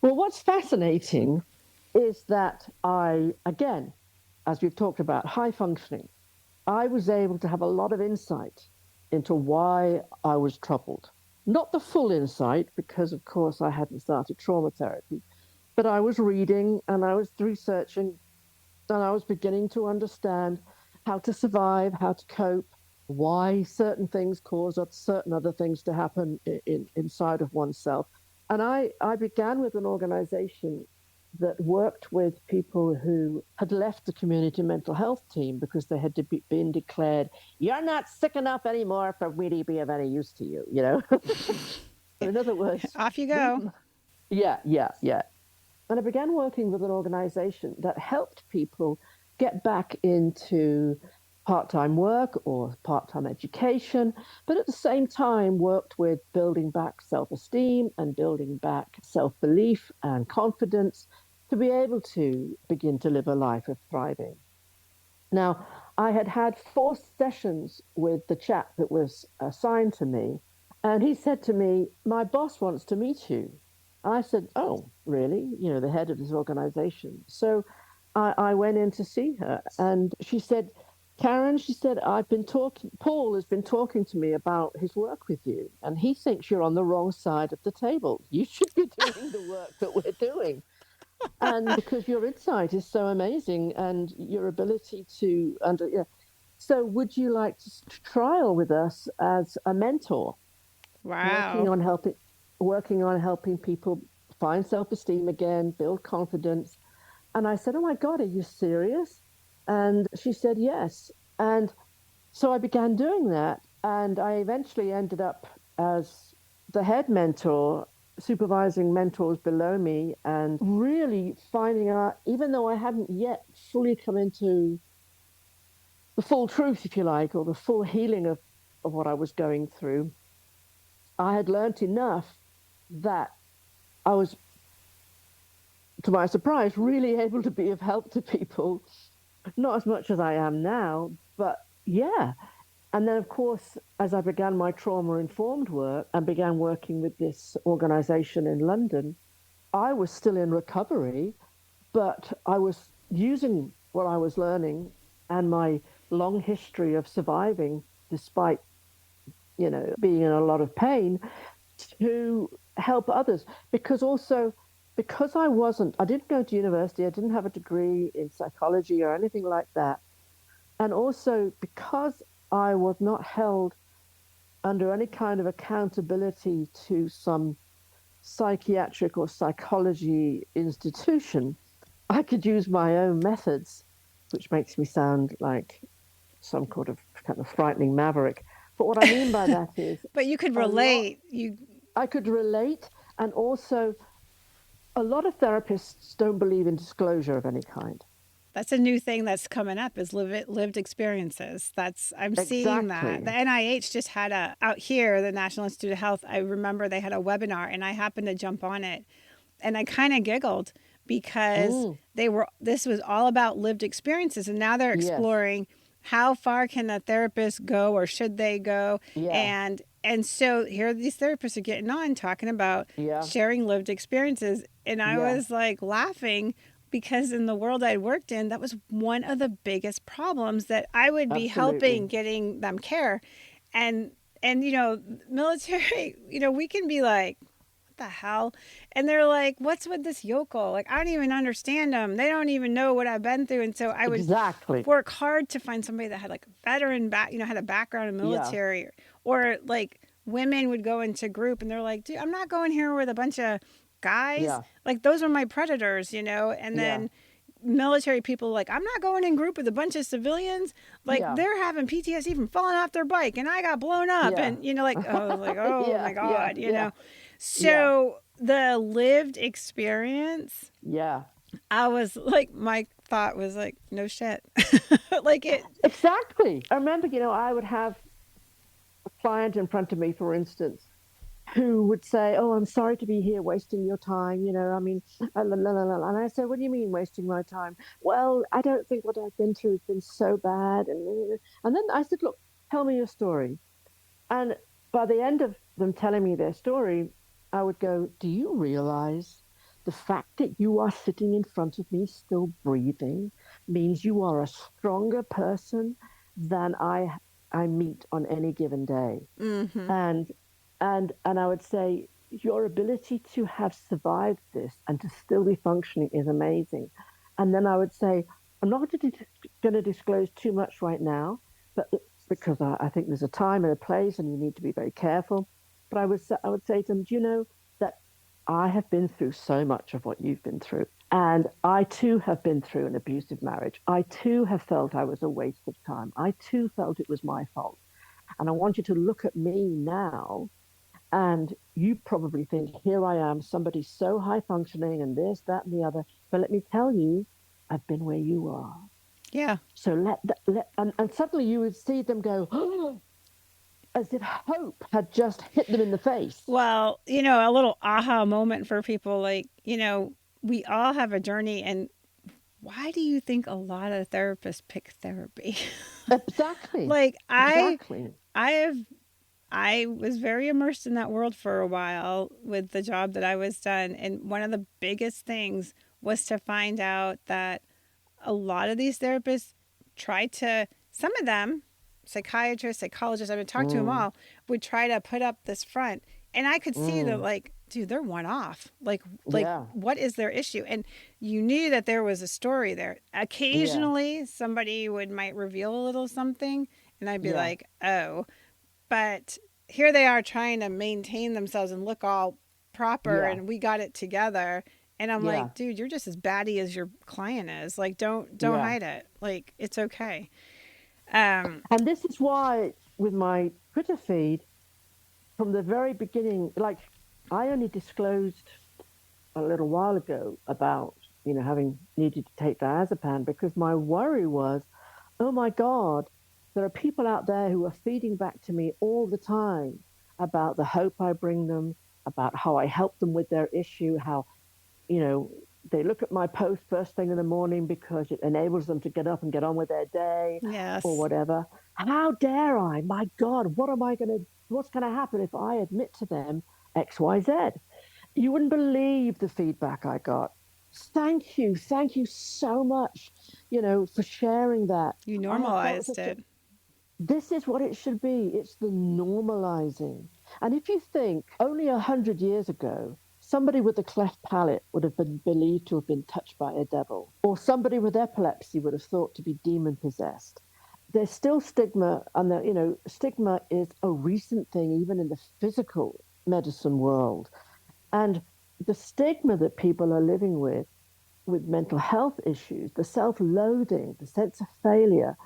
C: Well, what's fascinating is that I, again, as we've talked about, high functioning, I was able to have a lot of insight into why I was troubled. Not the full insight, because of course I hadn't started trauma therapy, but I was reading and I was researching and I was beginning to understand how to survive, how to cope, why certain things cause certain other things to happen inside of oneself. And I began with an organization that worked with people who had left the community mental health team because they had been declared, you're not sick enough anymore for me to be of any use to you, you know? In other words,
B: off you go.
C: Yeah. And I began working with an organization that helped people get back into part-time work or part-time education, but at the same time worked with building back self-esteem and building back self-belief and confidence to be able to begin to live a life of thriving. Now, I had 4 sessions with the chap that was assigned to me, and he said to me, my boss wants to meet you. I said, oh, really? You know, the head of this organization. So I went in to see her, and she said, Karen, she said, Paul has been talking to me about his work with you, and he thinks you're on the wrong side of the table. You should be doing the work that we're doing. And because your insight is so amazing and your ability to so would you like to trial with us as a mentor?
B: Wow.
C: Working on helping people find self-esteem again, build confidence. And I said, oh my God, are you serious? And she said, yes. And so I began doing that. And I eventually ended up as the head mentor, supervising mentors below me, and really finding out, even though I hadn't yet fully come into the full truth, if you like, or the full healing of what I was going through, I had learned enough that I was, to my surprise, really able to be of help to people. Not as much as I am now, but yeah. And then, of course, as I began my trauma-informed work and began working with this organization in London, I was still in recovery, but I was using what I was learning and my long history of surviving despite, being in a lot of pain to help others. Because I didn't go to university, I didn't have a degree in psychology or anything like that. And also because I was not held under any kind of accountability to some psychiatric or psychology institution, I could use my own methods, which makes me sound like some kind of frightening maverick. But what I mean by that is...
B: But you could relate.
C: I could relate, and also a lot of therapists don't believe in disclosure of any kind.
B: That's a new thing that's coming up, is lived experiences. I'm seeing that. The NIH just had out here, the National Institute of Health, I remember they had a webinar and I happened to jump on it and I kind of giggled because this was all about lived experiences, and now they're exploring how far can a therapist go, or should they go? Yeah. And so here these therapists are getting on talking about sharing lived experiences. And I was like laughing because in the world I worked in, that was one of the biggest problems that I would be helping getting them care. And military, we can be like, what the hell? And they're like, what's with this yokel? Like, I don't even understand them. They don't even know what I've been through. And so I would
C: Exactly.
B: work hard to find somebody that had like veteran back, had a background in
C: Yeah.
B: military, or like women would go into group and they're like, dude, I'm not going here with a bunch of guys.
C: Yeah.
B: Like, those are my predators, and
C: Yeah.
B: then military people like, I'm not going in group with a bunch of civilians. Like,
C: Yeah.
B: they're having PTSD from falling off their bike and I got blown up.
C: Yeah.
B: And like, oh, I was like, oh
C: Yeah.
B: my
C: Yeah.
B: God,
C: Yeah.
B: So the lived experience,
C: Yeah.
B: I was like, my thought was like, no shit. Like it.
C: Exactly. I remember, I would have a client in front of me, for instance, who would say, "Oh, I'm sorry to be here wasting your time. I mean, la, la, la, la." And I said, "What do you mean wasting my time?" "Well, I don't think what I've been through has been so bad." And then I said, "Look, tell me your story." And by the end of them telling me their story, I would go, "Do you realize the fact that you are sitting in front of me still breathing means you are a stronger person than I meet on any given day?"
B: Mm-hmm.
C: And I would say your ability to have survived this and to still be functioning is amazing. And then I would say, I'm not going to disclose too much right now, but because I think there's a time and a place, and you need to be very careful. But I would say to them, do you know that I have been through so much of what you've been through, and I too have been through an abusive marriage. I too have felt I was a waste of time. I too felt it was my fault. And I want you to look at me now, and you probably think, here I am, somebody so high functioning and this, that, and the other. But let me tell you, I've been where you are.
B: Yeah.
C: So and suddenly you would see them go, oh, as if hope had just hit them in the face.
B: Well, a little aha moment for people, like, we all have a journey. And why do you think a lot of therapists pick therapy?
C: Exactly.
B: Like,
C: Exactly.
B: I was very immersed in that world for a while with the job that I was done. And one of the biggest things was to find out that a lot of these therapists some of them, psychiatrists, psychologists, I would talk to them all, would try to put up this front. And I could see that, like, dude, they're one off. Like,
C: Yeah.
B: what is their issue? And you knew that there was a story there. Occasionally, somebody might reveal a little something, and I'd be like, oh. But here they are trying to maintain themselves and look all proper, and we got it together. And I'm like, dude, you're just as batty as your client is. Like, don't hide it. Like, it's okay.
C: And this is why with my Twitter feed, from the very beginning, like, I only disclosed a little while ago about, having needed to take diazepam, because my worry was, oh my God, there are people out there who are feeding back to me all the time about the hope I bring them, about how I help them with their issue, how, they look at my post first thing in the morning because it enables them to get up and get on with their day,
B: yes,
C: or whatever. How dare I? My God, what's going to happen if I admit to them X, Y, Z? You wouldn't believe the feedback I got. Thank you so much, for sharing that.
B: you normalized it.
C: This is what it should be. It's the normalizing. And if you think only 100 years ago, somebody with a cleft palate would have been believed to have been touched by a devil, or somebody with epilepsy would have thought to be demon possessed. There's still stigma, and stigma is a recent thing, even in the physical medicine world. And the stigma that people are living with mental health issues, the self-loathing, the sense of failure,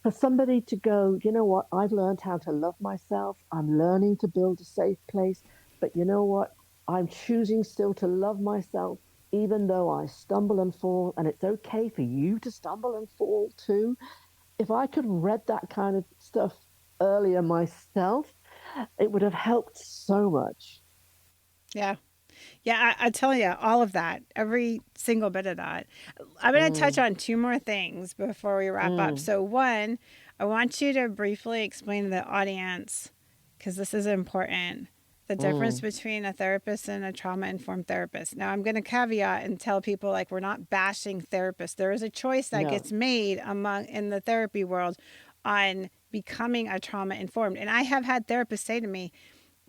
C: for somebody to go, you know what, I've learned how to love myself. I'm learning to build a safe place. But you know what? I'm choosing still to love myself, even though I stumble and fall. And it's okay for you to stumble and fall too. If I could have read that kind of stuff earlier myself, it would have helped so much.
B: Yeah. Yeah, I tell you, all of that, every single bit of that. I'm going to touch on two more things before we wrap up. So one, I want you to briefly explain to the audience, because this is important, the difference between a therapist and a trauma-informed therapist. Now, I'm going to caveat and tell people, like, we're not bashing therapists. There is a choice that gets made in the therapy world on becoming a trauma-informed. And I have had therapists say to me,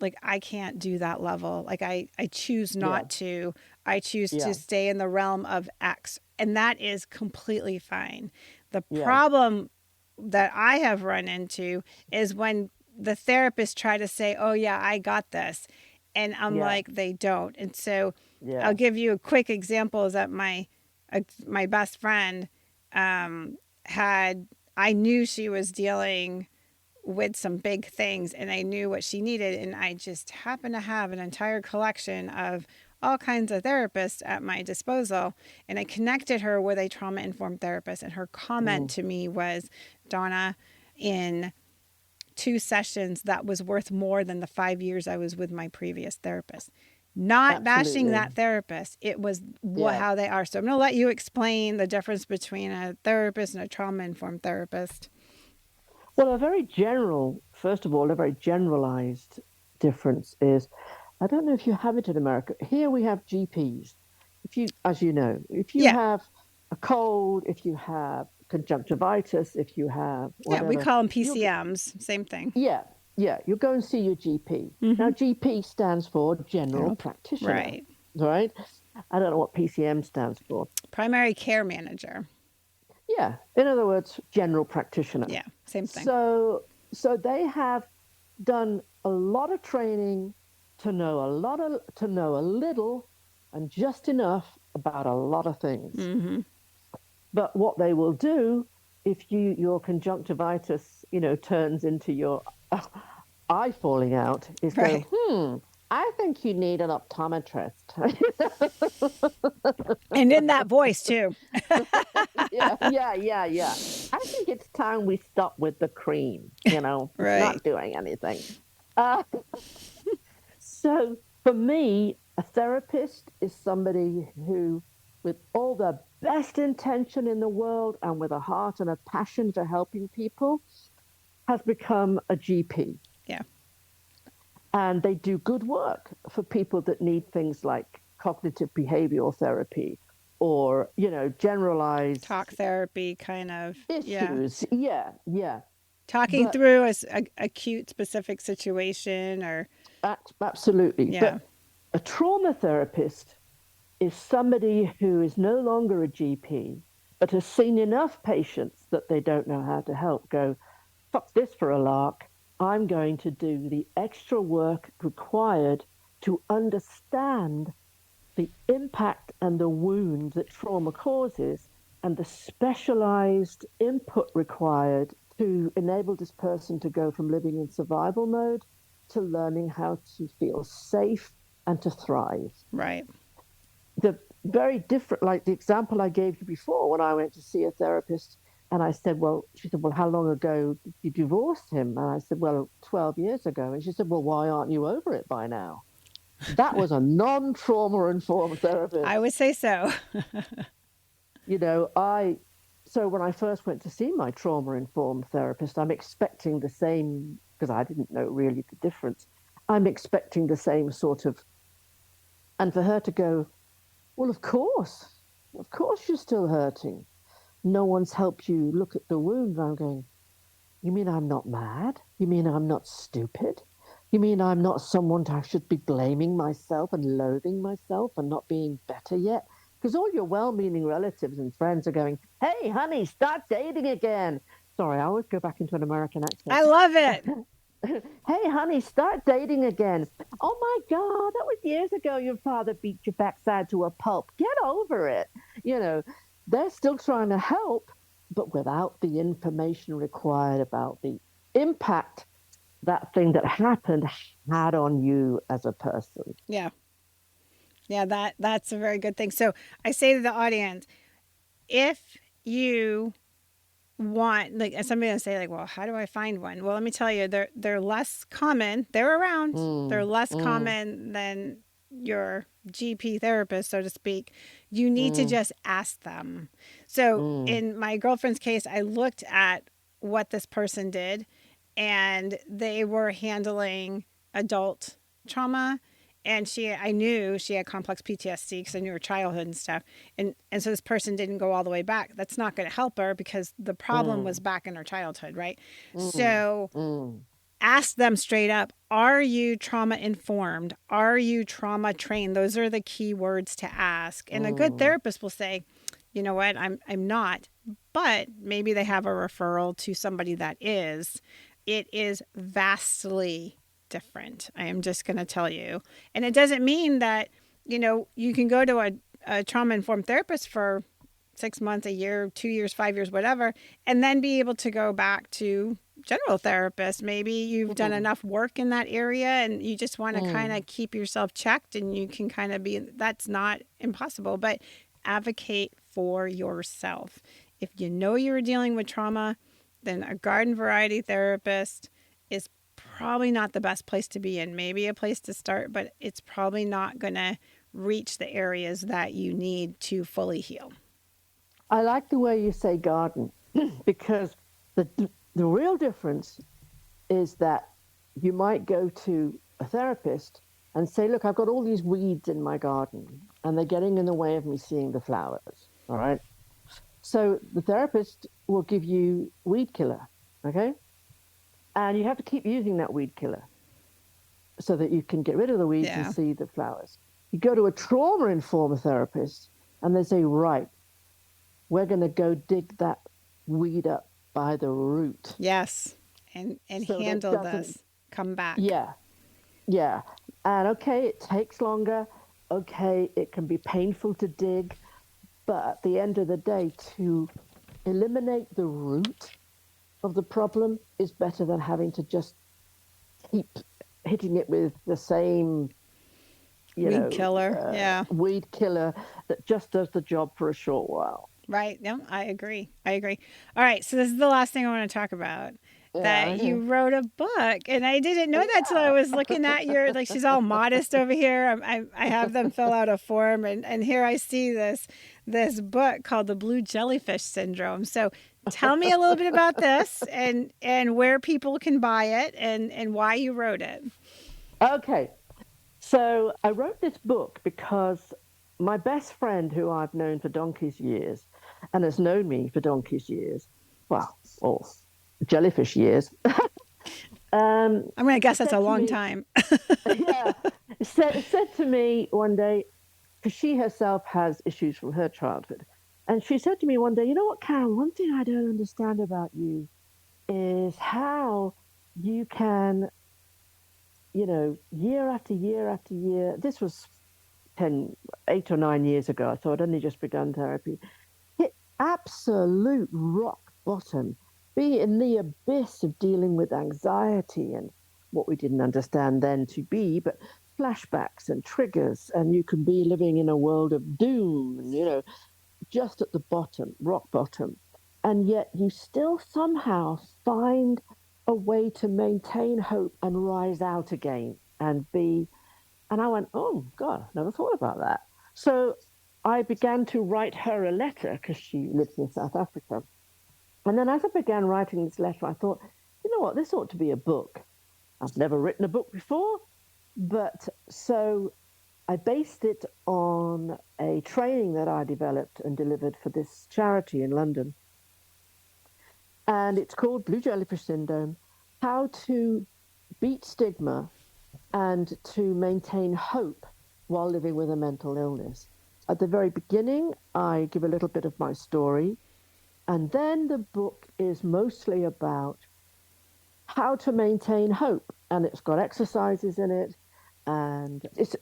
B: like, I can't do that level. Like, I choose not to. I choose to
C: Yeah.
B: stay in the realm of X. And that is completely fine. The
C: Yeah.
B: problem that I have run into is when the therapists try to say, oh, yeah, I got this. And I'm like, they don't. And so I'll give you a quick example is that my best friend I knew she was dealing with some big things and I knew what she needed. And I just happened to have an entire collection of all kinds of therapists at my disposal. And I connected her with a trauma-informed therapist. And her comment to me was, Donna, in 2 sessions, that was worth more than the 5 years I was with my previous therapist. Not bashing that therapist. It was how they are. So I'm going to let you explain the difference between a therapist and a trauma-informed therapist.
C: Well, first of all, a very generalized difference is, I don't know if you have it in America. Here we have GPs. As you know, if you have a cold, if you have conjunctivitis, if you have whatever.
B: We call them PCMs. Same thing.
C: Yeah. You go and see your GP. Now, GP stands for General Practitioner. Right? I don't know what PCM stands for.
B: Primary Care Manager.
C: Yeah. In other words, General Practitioner.
B: Yeah, same thing.
C: So they have done a lot of training to know a little and just enough about a lot of things. But what they will do, if your conjunctivitis, turns into your eye falling out, is go, I think you need an optometrist.
B: And in that voice too.
C: Yeah. I think it's time we stop with the cream, It's not doing anything. So for me, a therapist is somebody who, with all the best intention in the world and with a heart and a passion for helping people, has become a GP.
B: Yeah.
C: And they do good work for people that need things like cognitive behavioral therapy or, generalized
B: talk therapy kind of
C: issues. Yeah.
B: Talking through a acute specific situation or.
C: Absolutely.
B: Yeah.
C: But a trauma therapist is somebody who is no longer a GP, but has seen enough patients that they don't know how to help go, fuck this for a lark. I'm going to do the extra work required to understand the impact and the wound that trauma causes and the specialized input required to enable this person to go from living in survival mode to learning how to feel safe and to thrive.
B: Right.
C: The very different, like the example I gave you before, when I went to see a therapist and I said, she said, how long ago did you divorce him? And I said, 12 years ago. And she said, why aren't you over it by now? That was a non-trauma informed therapist.
B: I would say so.
C: So when I first went to see my trauma-informed therapist, I'm expecting the same, because I didn't know really the difference. I'm expecting the same sort of, and for her to go, well, of course you're still hurting. No one's helped you look at the wound. I'm going, you mean I'm not mad? You mean I'm not stupid? You mean I'm not someone I should be blaming myself and loathing myself and not being better yet? Because all your well-meaning relatives and friends are going, hey, honey, start dating again. Sorry, I always go back into an American accent.
B: I love it.
C: Hey, honey, start dating again. Oh, my God, that was years ago. Your father beat your backside to a pulp. Get over it. They're still trying to help, but without the information required about the impact that thing that happened had on you as a person.
B: Yeah. Yeah, that's a very good thing. So I say to the audience, if you want, like somebody will say well, how do I find one? Well, let me tell you, they're less common. They're around. They're less common than your GP therapist, so to speak. You need to just ask them. So in my girlfriend's case, I looked at what this person did, and they were handling adult trauma. And I knew she had complex Ptsd because I knew her childhood and stuff. And so this person didn't go all the way back. That's not going to help her because the problem was back in her childhood, right? So ask them straight up, are you trauma informed? Are you trauma trained? Those are the key words to ask. And a good therapist will say, you know what, I'm not, but maybe they have a referral to somebody that is. It is vastly different. I am just going to tell you. And it doesn't mean that, you can go to a trauma informed therapist for 6 months, a year, 2 years, 5 years, whatever, and then be able to go back to general therapist. Maybe you've done enough work in that area and you just want to kind of keep yourself checked, and you can kind of that's not impossible, but advocate for yourself. If you know you're dealing with trauma, then a garden variety therapist is probably not the best place to be in. Maybe a place to start, but it's probably not going to reach the areas that you need to fully heal.
C: I like the way you say garden because the real difference is that you might go to a therapist and say, look, I've got all these weeds in my garden and they're getting in the way of me seeing the flowers. All right. So the therapist will give you weed killer. Okay. And you have to keep using that weed killer so that you can get rid of the weeds and see the flowers. You go to a trauma-informed therapist and they say, right, we're going to go dig that weed up by the root.
B: Yes. And so handle this. Come back.
C: Yeah. Yeah. And okay, it takes longer. Okay, it can be painful to dig. But at the end of the day, to eliminate the root of the problem is better than having to just keep hitting it with the same
B: weed killer.
C: Weed killer that just does the job for a short while.
B: Right. No, I agree. All right. So this is the last thing I want to talk about. That you wrote a book, and I didn't know that till I was looking at your, like, she's all modest over here. I have them fill out a form, and here I see this book called The Blue Jellyfish Syndrome. So tell me a little bit about this and where people can buy it and why you wrote it.
C: Okay. So I wrote this book because my best friend, who I've known for donkey's years and has known me for donkey's years, jellyfish years.
B: I'm going to guess that's a long time.
C: Said to me one day, because she herself has issues from her childhood, and she said to me one day, you know what, Karen, one thing I don't understand about you is how you can, year after year after year, this was 8 or 9 years ago, so I'd only just begun therapy, hit absolute rock bottom, be in the abyss of dealing with anxiety and what we didn't understand then to be, but flashbacks and triggers, and you can be living in a world of doom, and, just at the bottom, rock bottom. And yet you still somehow find a way to maintain hope and rise out again and be. And I went, oh, God, never thought about that. So I began to write her a letter because she lives in South Africa. And then as I began writing this letter, I thought, you know what, this ought to be a book. I've never written a book before. But so I based it on a training that I developed and delivered for this charity in London. And it's called Blue Jellyfish Syndrome, How to Beat Stigma and to Maintain Hope While Living with a Mental Illness. At the very beginning, I give a little bit of my story. And then the book is mostly about how to maintain hope. And it's got exercises in it. And it's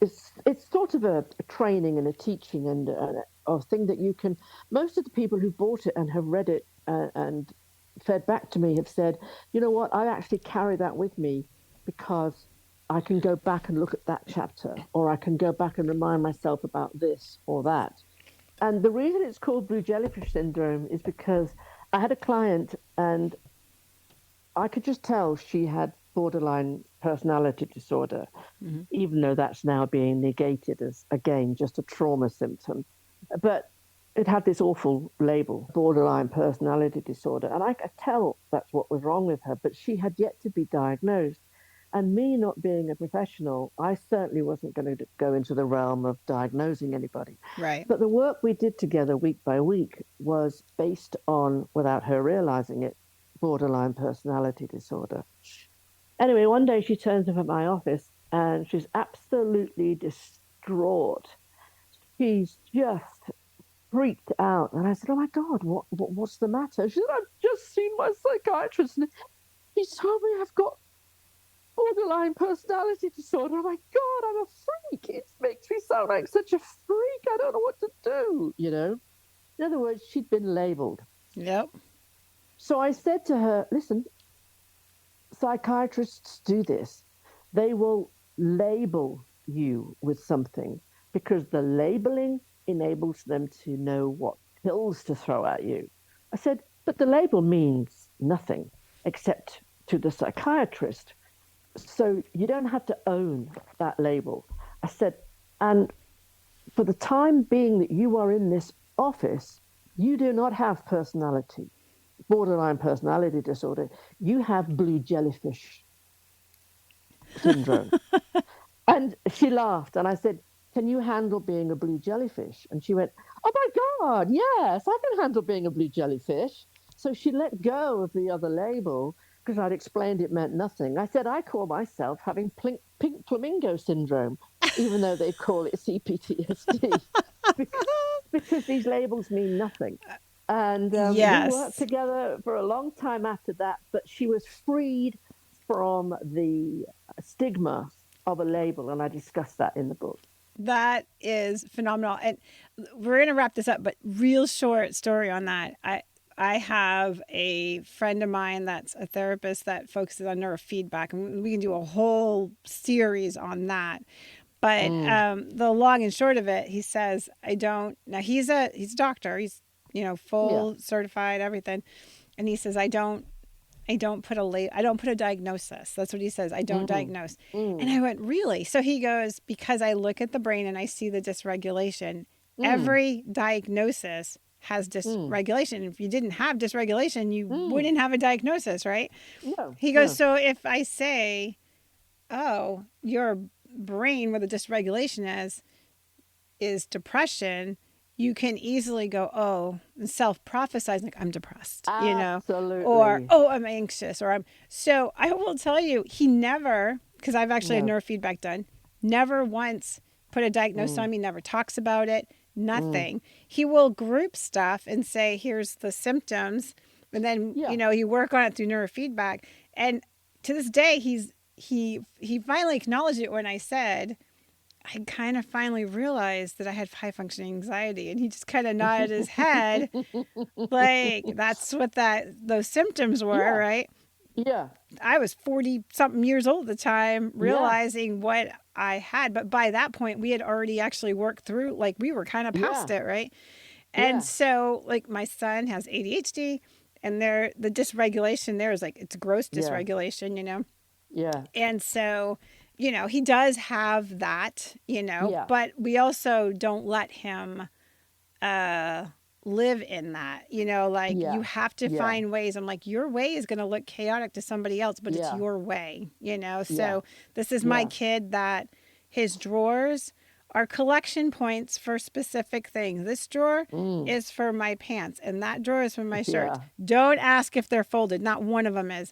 C: sort of a training and a teaching and a thing that you can, most of the people who bought it and have read it and fed back to me have said, you know what, I actually carry that with me because I can go back and look at that chapter, or I can go back and remind myself about this or that. And the reason it's called Blue Jellyfish Syndrome is because I had a client and I could just tell she had borderline personality disorder, even though that's now being negated as, again, just a trauma symptom. But it had this awful label, borderline personality disorder. And I could tell that's what was wrong with her, but she had yet to be diagnosed. And me not being a professional, I certainly wasn't going to go into the realm of diagnosing anybody.
B: Right.
C: But the work we did together week by week was based on, without her realizing it, borderline personality disorder. Anyway, one day she turns up at my office and she's absolutely distraught. She's just freaked out. And I said, "Oh my God, what's the matter?" She said, "I've just seen my psychiatrist and he told me I've got borderline personality disorder." Oh my God, I'm a freak. It makes me sound like such a freak. I don't know what to do, you know? In other words, she'd been labeled.
B: Yep.
C: So I said to her, "Listen, psychiatrists do this. They will label you with something because the labeling enables them to know what pills to throw at you." I said, "But the label means nothing except to the psychiatrist. So you don't have to own that label." I said, "And for the time being that you are in this office, you do not have borderline personality disorder. You have blue jellyfish syndrome." And she laughed. And I said, "Can you handle being a blue jellyfish?" And she went, "Oh my God, yes, I can handle being a blue jellyfish." So she let go of the other label because I'd explained it meant nothing. I said, "I call myself having pink flamingo syndrome, even though they call it CPTSD, because these labels mean nothing." And we worked
B: Yes.
C: together for a long time after that, but she was freed from the stigma of a label. And I discussed that in the book.
B: That is phenomenal. And we're going to wrap this up, but real short story on that. I have a friend of mine that's a therapist that focuses on neurofeedback, and we can do a whole series on that. But the long and short of it, he says, I don't. Now he's a doctor. He's full certified everything, and he says I don't put I don't put a diagnosis. That's what he says. I don't diagnose. And I went, really? So he goes, because I look at the brain and I see the dysregulation. Every diagnosis has dysregulation. If you didn't have dysregulation, you wouldn't have a diagnosis, right?
C: No.
B: He goes, so if I say, oh, your brain where the dysregulation is depression, you can easily go, oh, and self-prophesize, like, I'm depressed,
C: Absolutely.
B: Or, oh, I'm anxious, or so I will tell you, he never, because I've actually had neurofeedback done, never once put a diagnosis on me, never talks about it, nothing. He will group stuff and say, here's the symptoms, and then, you work on it through neurofeedback. And to this day, he finally acknowledged it when I said, I kind of finally realized that I had high functioning anxiety, and he just kind of nodded his head like that's what those symptoms were, right?
C: Yeah.
B: I was 40 something years old at the time, realizing what I had. But by that point, we had already actually worked through, like we were kind of past it, right? And so like my son has ADHD, and the dysregulation there is like, it's gross dysregulation,
C: Yeah.
B: And so, he does have that, but we also don't let him live in that, you have to find ways. I'm like, your way is going to look chaotic to somebody else, but it's your way, So this is my kid that his drawers are collection points for specific things. This drawer is for my pants, and that drawer is for my shirts. Don't ask if they're folded. Not one of them is.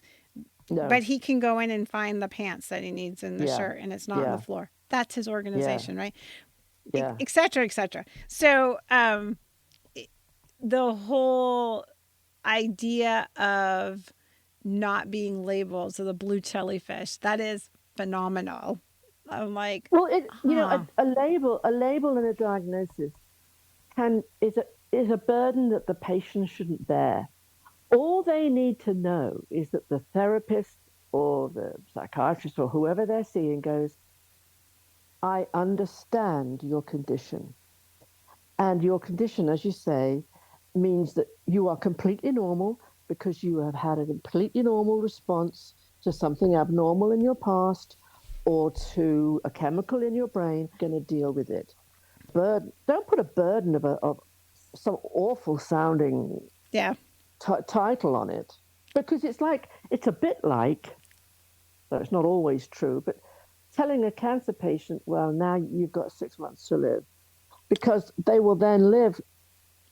B: No. But he can go in and find the pants that he needs in the shirt, and it's not on the floor. That's his organization, right? Yeah. Et cetera, et cetera. So the whole idea of not being labeled, so the blue jellyfish, that is phenomenal. I'm like,
C: well, a label and a diagnosis is a burden that the patient shouldn't bear. All they need to know is that the therapist or the psychiatrist or whoever they're seeing goes, I understand your condition. And your condition, as you say, means that you are completely normal because you have had a completely normal response to something abnormal in your past or to a chemical in your brain. Going to deal with it. Don't put a burden of some awful sounding title on it, because it's a bit like, though it's not always true, but telling a cancer patient, well, now you've got 6 months to live, because they will then live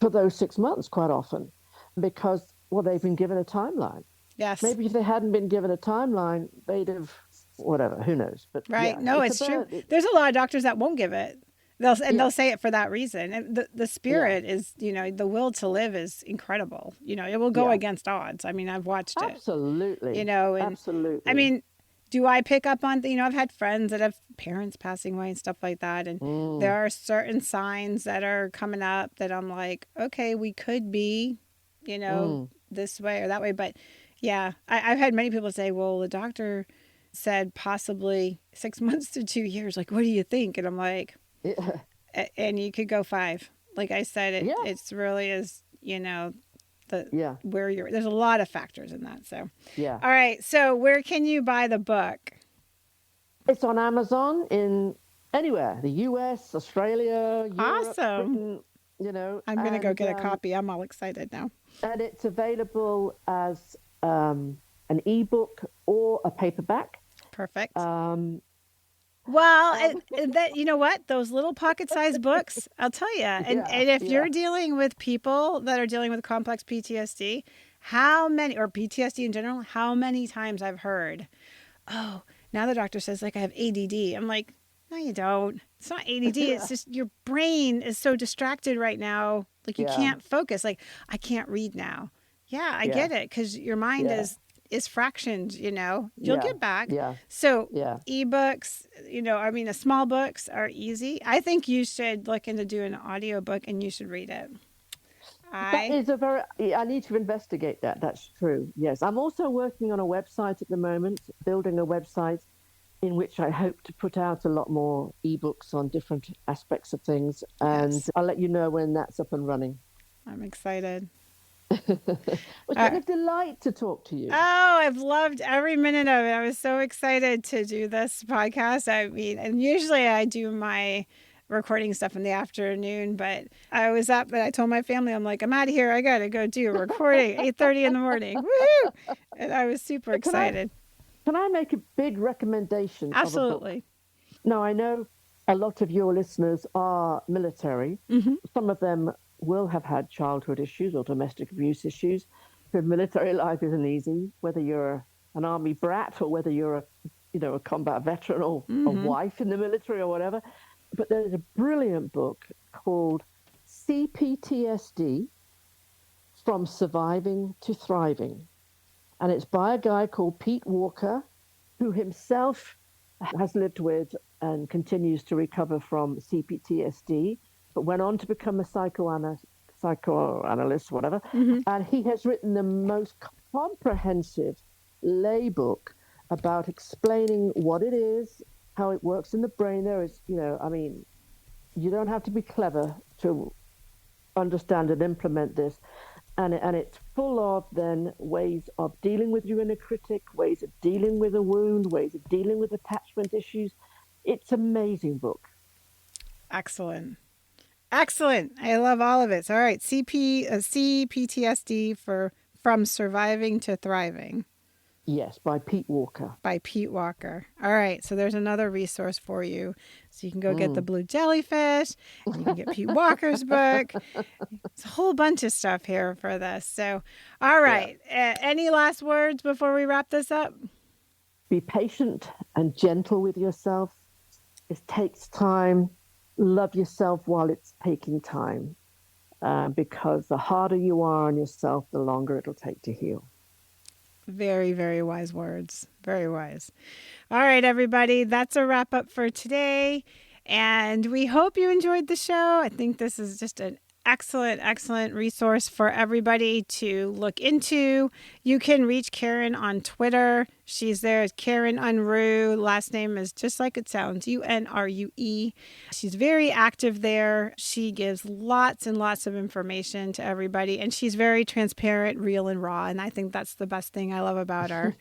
C: for those 6 months quite often because, well, they've been given a timeline.
B: Yes.
C: Maybe if they hadn't been given a timeline, they'd have, whatever, who knows. But
B: Right.
C: yeah,
B: No, it's true. There's a lot of doctors that won't give it. They'll say it for that reason. And the spirit is, the will to live is incredible. It will go against odds. I mean, I've watched it.
C: Absolutely.
B: And
C: Absolutely.
B: I mean, do I pick up on, I've had friends that have parents passing away and stuff like that. And there are certain signs that are coming up that I'm like, okay, we could be, this way or that way. But yeah, I've had many people say, well, the doctor said possibly 6 months to 2 years. Like, what do you think? And I'm like, and you could go 5. Like I said, it's really is, where there's a lot of factors in that. So, all right. So where can you buy the book?
C: It's on Amazon in anywhere, the US, Australia, Europe,
B: awesome.
C: Britain,
B: I'm going to go get a copy. I'm all excited now.
C: And it's available as an ebook or a paperback.
B: Perfect. Well, you know what? Those little pocket-sized books, I'll tell you. And if you're dealing with people that are dealing with complex PTSD, or PTSD in general, how many times I've heard, oh, now the doctor says, like, I have ADD. I'm like, no, you don't. It's not ADD. It's just your brain is so distracted right now. Like, you can't focus. Like, I can't read now. Yeah, I get it, because your mind is fractioned, you'll get back. So ebooks, the small books are easy. I think you should look into doing an audiobook and you should read it.
C: I need to investigate that. That's true. Yes. I'm also working on a website at the moment, building a website in which I hope to put out a lot more ebooks on different aspects of things. And I'll let you know when that's up and running.
B: I'm excited.
C: It's been a delight to talk to you.
B: Oh, I've loved every minute of it. I was so excited to do this podcast. I mean, and usually I do my recording stuff in the afternoon, but I was up and I told my family, I'm like, I'm out of here. I got to go do a recording 8:30 in the morning. Woo! And I was super excited.
C: Can I make a big recommendation?
B: Absolutely.
C: Now, I know a lot of your listeners are military.
B: Mm-hmm.
C: Some of them will have had childhood issues or domestic abuse issues. Because military life isn't easy, whether you're an army brat or whether you're a combat veteran or a wife in the military or whatever. But there's a brilliant book called CPTSD, From Surviving to Thriving. And it's by a guy called Pete Walker, who himself has lived with and continues to recover from CPTSD, but went on to become a psychoanalyst, whatever.
B: Mm-hmm.
C: And he has written the most comprehensive lay book about explaining what it is, how it works in the brain. There is, you don't have to be clever to understand and implement this. And it's full of then ways of dealing with your inner critic, ways of dealing with a wound, ways of dealing with attachment issues. It's an amazing book.
B: Excellent. I love all of it. So, all right. CPTSD From Surviving to Thriving.
C: Yes, by Pete Walker.
B: All right. So there's another resource for you. So you can go get the Blue Jellyfish. You can get Pete Walker's book. It's a whole bunch of stuff here for this. So, all right. Any last words before we wrap this up?
C: Be patient and gentle with yourself. It takes time. Love yourself while it's taking time. Because the harder you are on yourself, the longer it'll take to heal.
B: Very, very wise words. Very wise. All right, everybody. That's a wrap up for today. And we hope you enjoyed the show. I think this is just an excellent resource for everybody to look into. You can reach Karen on Twitter. She's there as Karen Unrue. Last name is just like it sounds, Unrue. She's very active there. She gives lots and lots of information to everybody, and she's very transparent, real, and raw, and I think that's the best thing I love about her.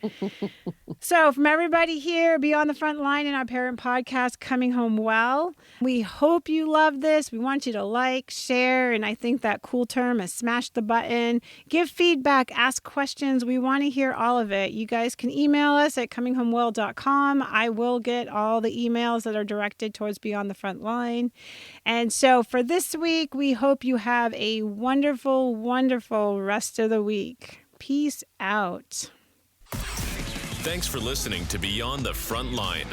B: So from everybody here, Beyond the Frontline and our parent podcast, Coming Home Well, we hope you love this. We want you to like, share, and I think that cool term is smash the button. Give feedback, ask questions. We want to hear all of it. You guys can email us at cominghomewell.com. I will get all the emails that are directed towards Beyond the Frontline. And so for this week, we hope you have a wonderful rest of the week. Peace out.
A: Thanks for listening to Beyond the Frontline,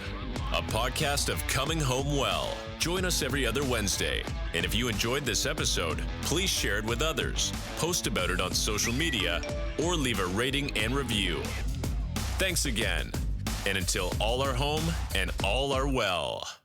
A: a podcast of coming home well. Join us every other Wednesday. And if you enjoyed this episode, please share it with others, post about it on social media, or leave a rating and review. Thanks again. And until all are home and all are well.